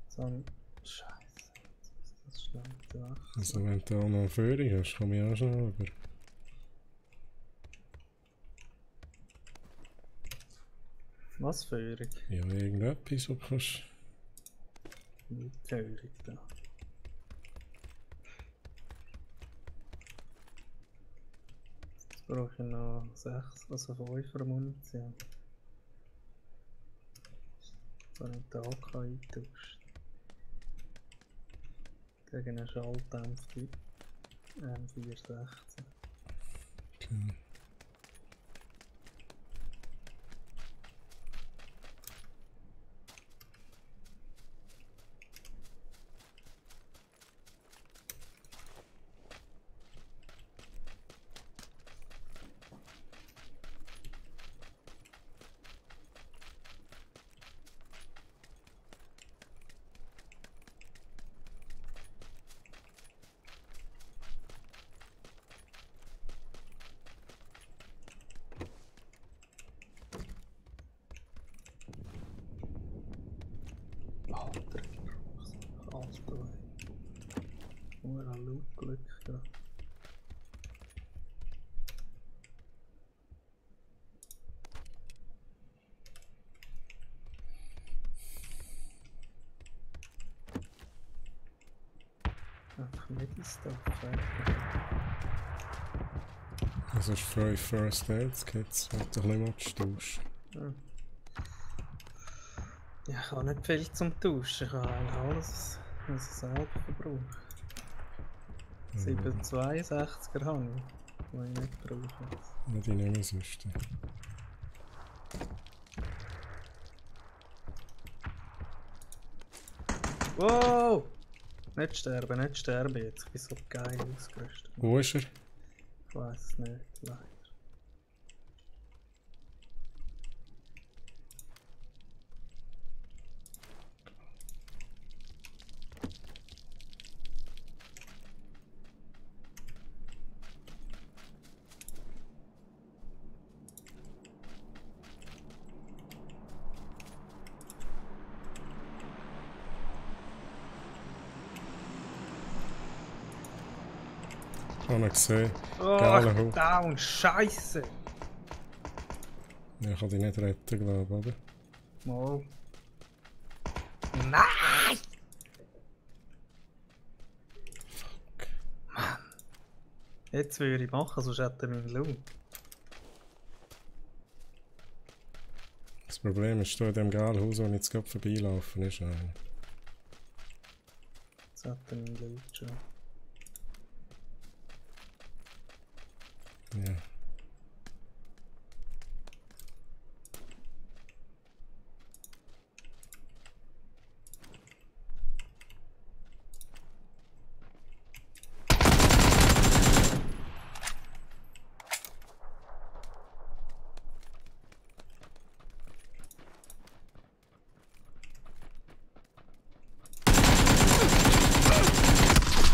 So, Scheiße. Das schnell gemacht. Also wenn du auch noch eine Führung hast, komme ich auch schon rüber. Was Führung? Ja, irgendetwas, so kannst. Nicht Führung da. Jetzt brauche ich noch 6, also 5 Munition. So habe ich den AK eingetauscht. Gegen einen Schalldämpfer M416. Okay. Alter, nur ein Loot-Glück da. Einfach Medi-Stuff, Also ist 5 First Aids Kits, wenn du ein bisschen tauschen. Ja, ich habe nicht viel zum Tauschen, ich habe eigentlich alles, was ich selber verbrauche. 762er habe ich, die ich nicht brauche. Ja, die nehme ich sonst. Wow! Nicht sterben jetzt, ich bin so geil ausgerüstet. Wo ist er? Ich weiß es nicht, leider. Ich habe ihn gesehen. Oh, Geiler ich bin Hund. down, Scheiße! Ja, ich kann dich nicht retten, glaube ich, oder? Mal. Nein! Mann! Jetzt würde ich machen, sonst hätte er meinen Loot. Das Problem ist, da in dem geilen Haus, wo ich jetzt gerade vorbeilaufen, ist einer. Jetzt hat er meinen Loot schon. Ja.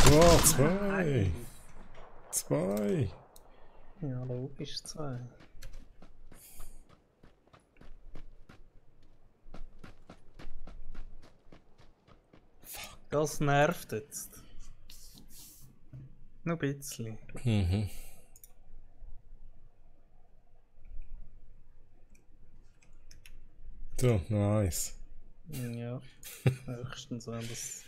Oh, 2! 2! Ja, logisch 2. Das nervt jetzt. Nur ein bisschen. Mhm. So, nice. Ja, höchstens wenn das.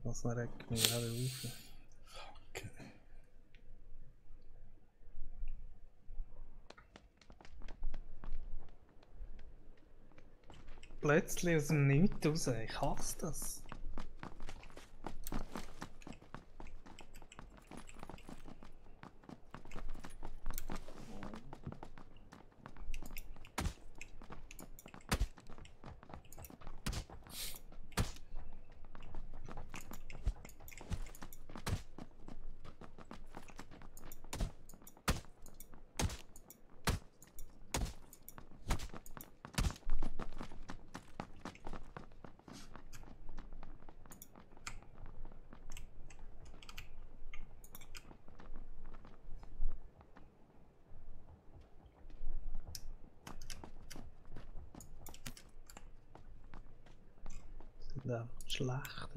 Das regt mich auch auf. Okay. Plötzlich aus dem Nichts raus, ich hasse das. sind einfach schlecht.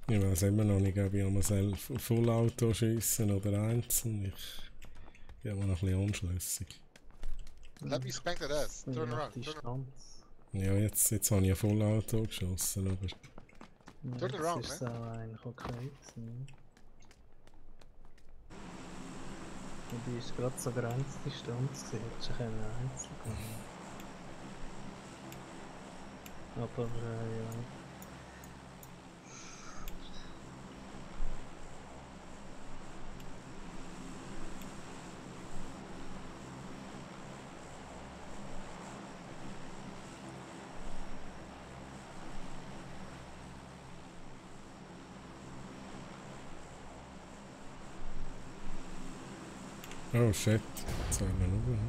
Ich weiß immer noch nicht, ob ich einmal selbst Fullauto schiessen oder einzeln. Ich bin immer noch ein bisschen unschlüssig. Let me spank that ass. Turn around. Turn Distanz. Ja, jetzt habe ich ein Fullauto geschossen, aber... Ja, Turn around, das ist auch eigentlich okay gewesen. Wobei es gerade so Grenzdistanz gewesen, hättest du einzeln gehen. Aber ja. Oh shit, jetzt haben wir noch.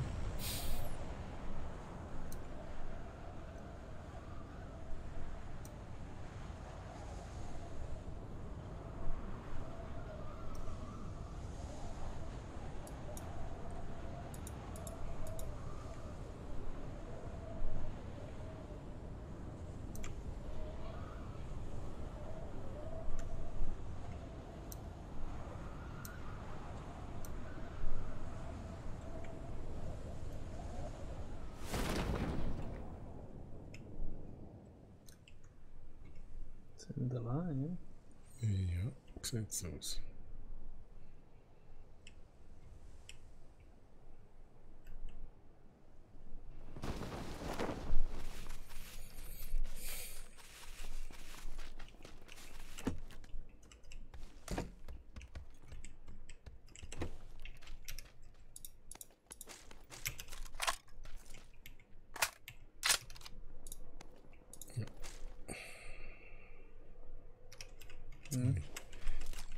Sind allein, ja? Ja, sieht so aus.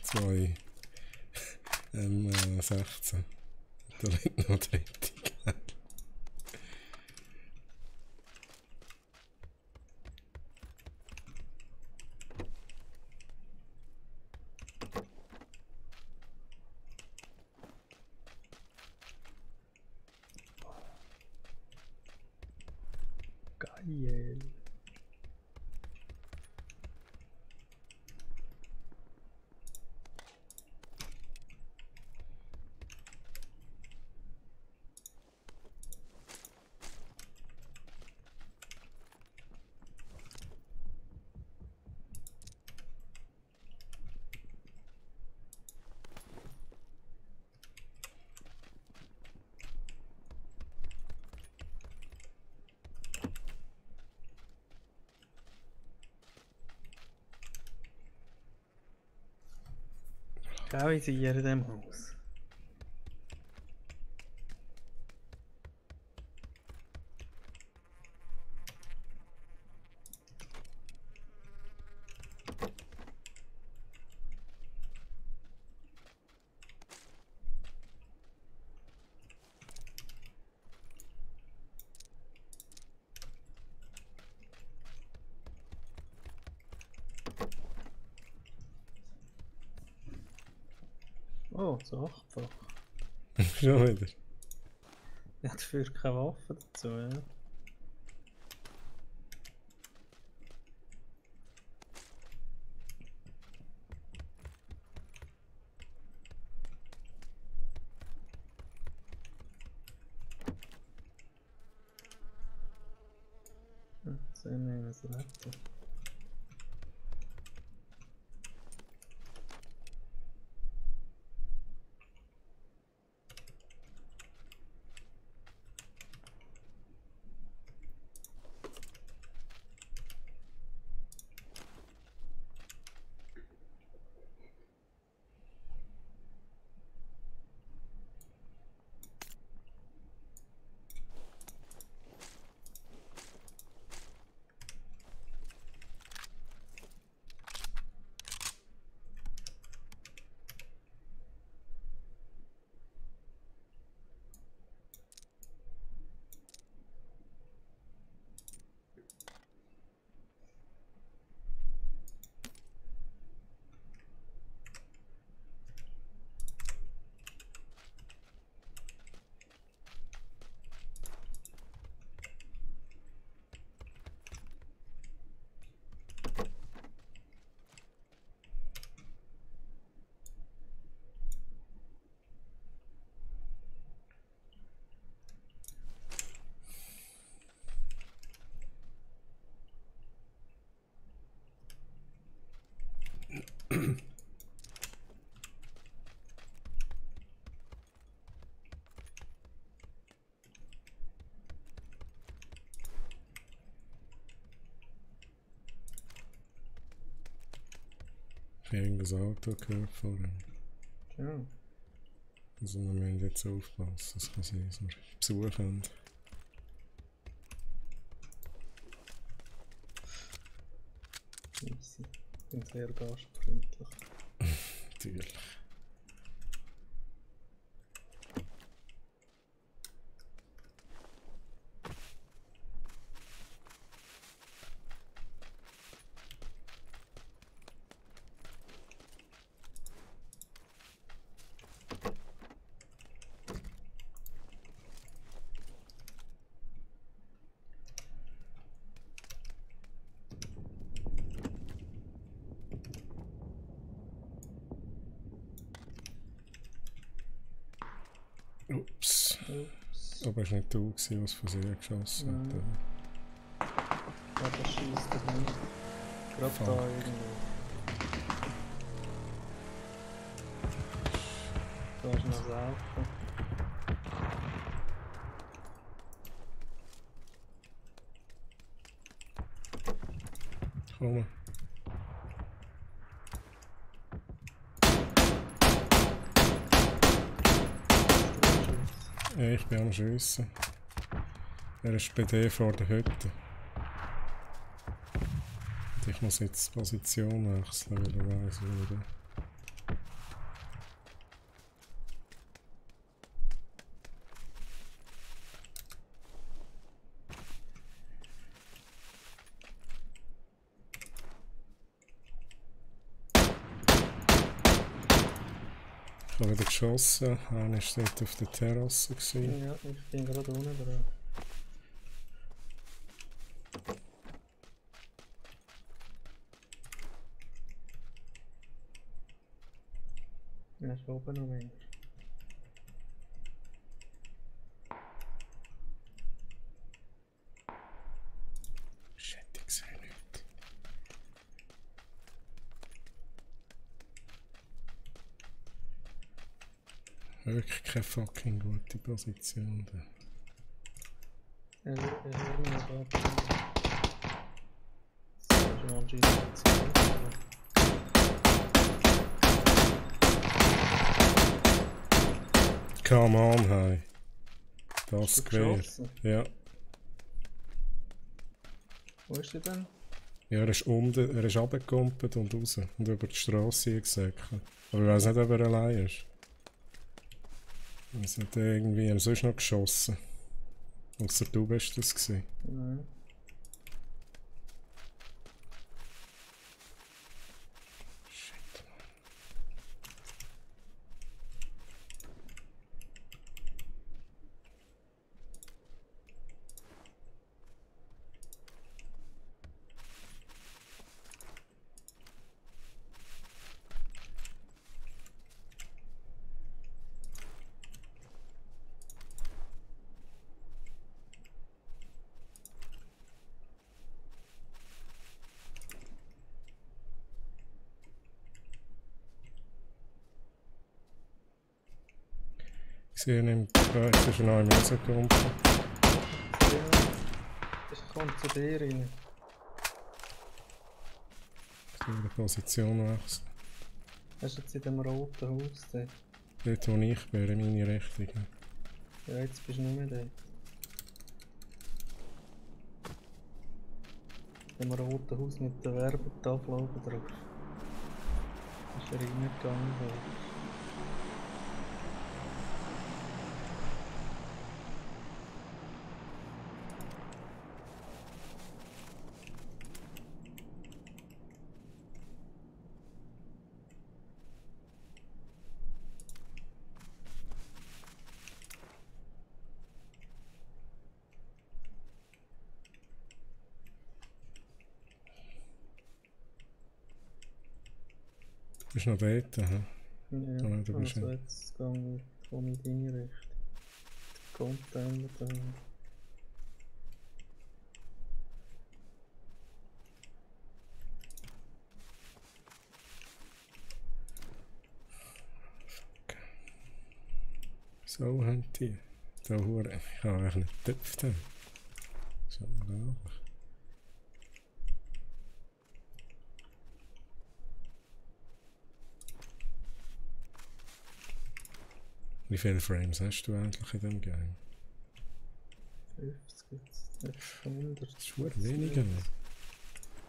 Zwei M16. Da liegt noch die Rettung. Geil. Avisieren in dem Haus. Oh, so achtfach. Schon wieder. Ja, dafür keine Waffe dazu, ja. Sehen wir das Wetter. Ich habe irgendein Auto gehört vorhin. Ja. Also wir müssen jetzt aufpassen, es kann sein, dass wir Besuch haben. Easy. Ich bin sehr gastfreundlich. Natürlich. Ups. Aber es war nicht du, der von sehr geschossen hat. Ja, das schießt er nicht. Gerade Fuck. da irgendwo. Da ist noch das Auto. Komm. Ja, ich bin am Schiessen. Er ist bei dir vor der Hütte. Und ich muss jetzt die Position wechseln, weil er weiss, wo er. Ich habe wieder geschossen. Einer war dort auf der Terrasse. Ja, ich bin gerade unten dran. Ja, ist oben noch mehr. Shit, ich sehe nichts. Wirklich keine fucking gute Position da. Er will mir da. Das ist schon anscheinend nicht so gut. Come on, hey. Das Hast du Gewehr. geschossen? Ja. Wo ist er denn? Ja, er ist unten, er ist runtergekumpelt und raus. Und über die Strasse eingesäckelt. Aber ich weiss nicht, ob er allein ist. Es hat irgendwie sonst noch geschossen. Ausser du bist das gewesen. Nein. Shit. Ich sehe ihn jetzt ist er noch im rausgekommen. Ja, ich komme zu dir rein. Ich will die Position wechseln. Hast du jetzt in dem roten Haus dort? Dort wo ich bin, in meine Richtung. Ja, jetzt bist du nicht mehr dort. In dem roten Haus mit der Werbetafel oben drauf. Ist er reingegangen worden. Du bist noch dort, hä? Ja, Ah, du bist also ja. jetzt komme ich in deine Richtung. Container da. So haben die. Da hure. Ich habe eigentlich nicht getöpft. Das ist unglaublich. Wie viele Frames hast du eigentlich in dem Game? 50 jetzt. 100. Das ist schon weniger.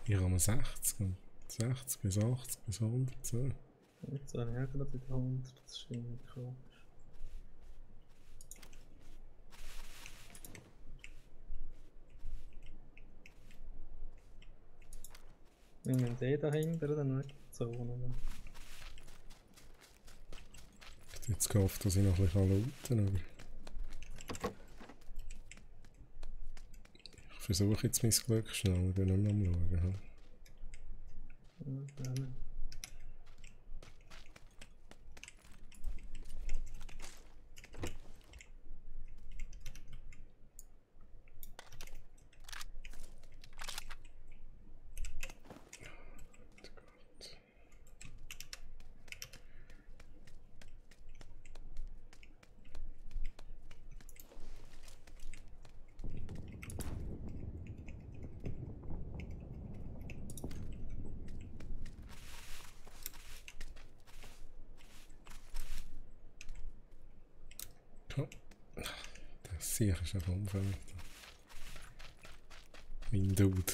Ich habe 60 und 60 bis 80 bis 100. So. Jetzt habe ich auch gerade wieder 100. Das ist irgendwie komisch. Wir müssen den dahinter dann nicht Zone. Ich hätte jetzt gehofft, dass ich noch ein bisschen looten kann, aber ich versuche jetzt mein Glück schnell, ich bin nicht mehr am Schauen. Ja, gerne. Das sicher ist ein Unfall. Mein Dude.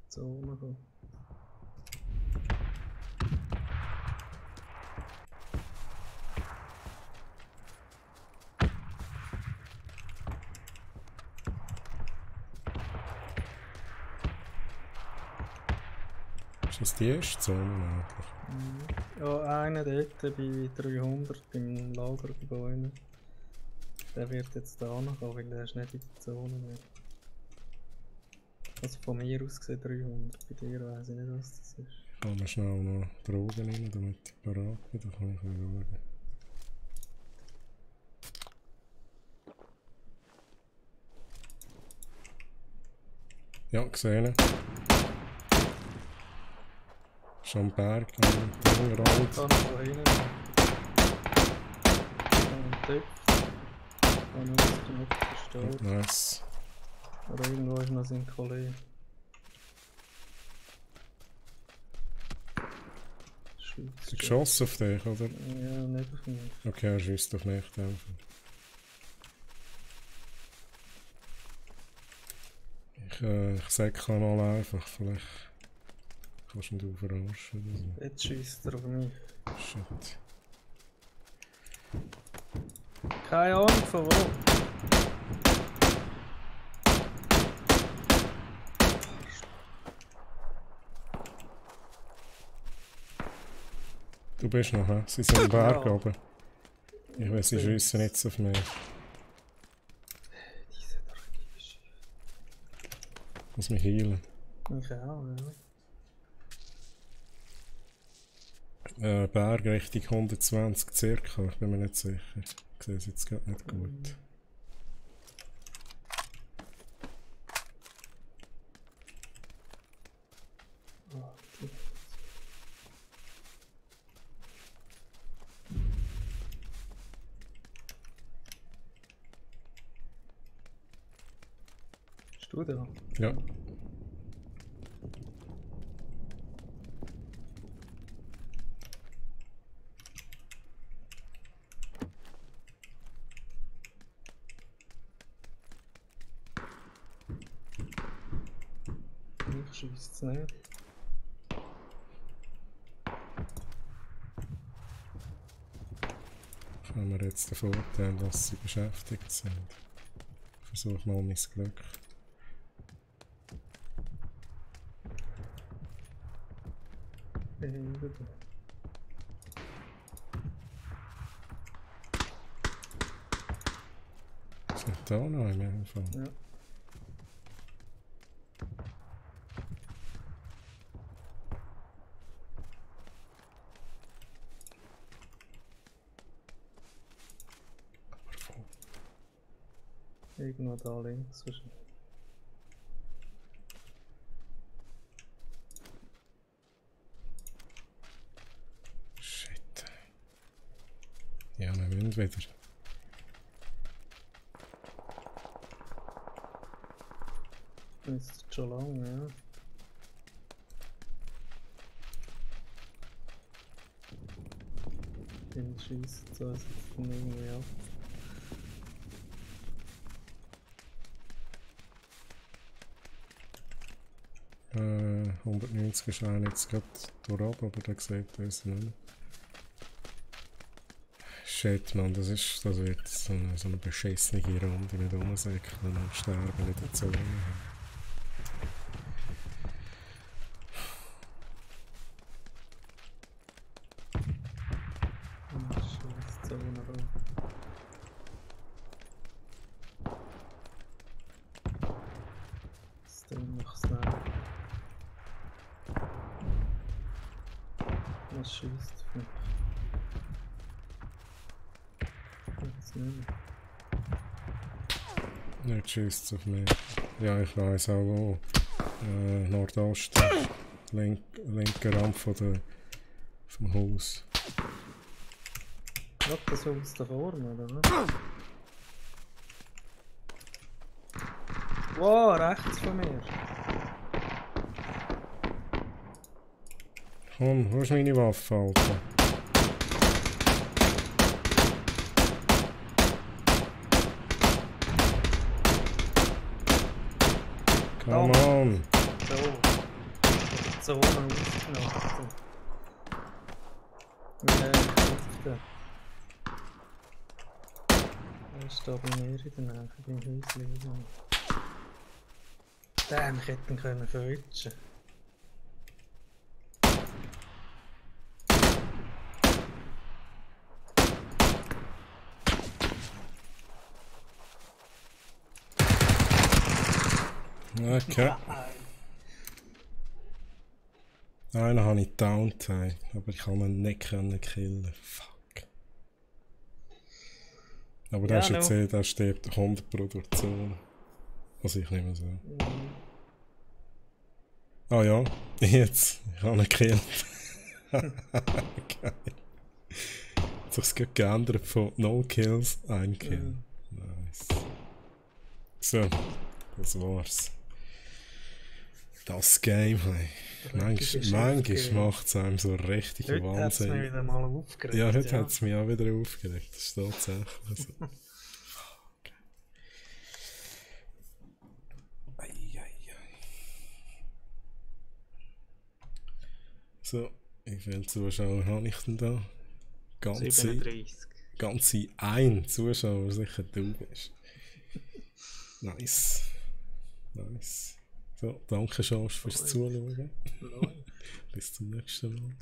Zone kommt. Ist das die erste Zone eigentlich? Ja, einer dort bei 300 beim Lagergebäude. Der wird jetzt da ankommen, weil der ist nicht in der Zone mehr. Also von mir aus gesehen 300, bei dir weiss ich nicht, was das ist. Ich kann mir schnell noch Drogen rein, damit ich parat bin, dann kann ich schauen. Ja, gesehen. Schon am Berg, am Rand. Kann ich da hinten. Und dort. Kann ich das genug verstehen. Nice. Aber irgendwo ist noch sein Kollege. Hast du geschossen auf dich, oder? Ja, nicht auf mich. Okay, er schießt auf mich. Ich sag mal einfach, vielleicht kannst du ihn verarschen oder so. Jetzt schießt er auf mich. Shit. Keine Ahnung von wo. Du bist noch, hä? Sie sind am Berg Ja. oben. Ich weiß, sie schiessen jetzt auf mich. Diese dreckige Scheiße. Muss mich heilen. Ich auch, Berg Richtung 120 circa, ich bin mir nicht sicher. Ich sehe es jetzt gerade nicht gut. Bist du da? Ja. Ich schieße es nicht. Haben wir jetzt den Vorteil, dass sie beschäftigt sind. Ich versuche mal mein Glück. Sind da noch in jedem Fall? Ja. Irgendwo da links wahrscheinlich. Shit. Ja, wir müssen wieder. Jetzt schon lange, ja. Den schießt so ist es dann irgendwie ab. Äh, 190 ist auch jetzt gerade durch, aber der sieht uns nicht. Shit, man, das wird so eine beschissene Runde mit rumsäckeln und sterben in der Zone. Scheiß Zone rum. Das Ding noch schnell. Was schießt für mich? Jetzt nicht mehr. Nicht schießt auf mich. Ja, ich weiss auch wo. Nordosten. Linker Rand vom Haus. Gerade das Haus da vorne, oder was? Wow, rechts von mir. Komm, wo ist meine Waffe, Alter? Come on! So. Zone ausgenommen. Hüfte. Er ist da bei mir in der Nähe, beim Häuschen. Damn, ich hätte ihn können verwitschen. Okay. Einen habe ich downed, aber ich kann ihn nicht killen. Fuck. Aber der ist jetzt der stirbt 100 pro durch die Zone. Was ich nicht mehr so. Ah ja, jetzt. Ich habe ihn gekillt. Geil. Hat sich das geändert von No Kills, 1 Kill. Nice. So, das war's. Das Game, hey. Manchmal macht es einem so richtig heute Wahnsinn. Heute hat es mich wieder mal aufgeregt. Ja, heute hat es mich auch wieder aufgeregt. Das ist tatsächlich so. Fuck. So, wie viele Zuschauer habe ich denn da? 37. Ganze ein Zuschauer, sicher du bist. Nice. Nice. So, danke Schorsch fürs Zuschauen. Bis zum nächsten Mal.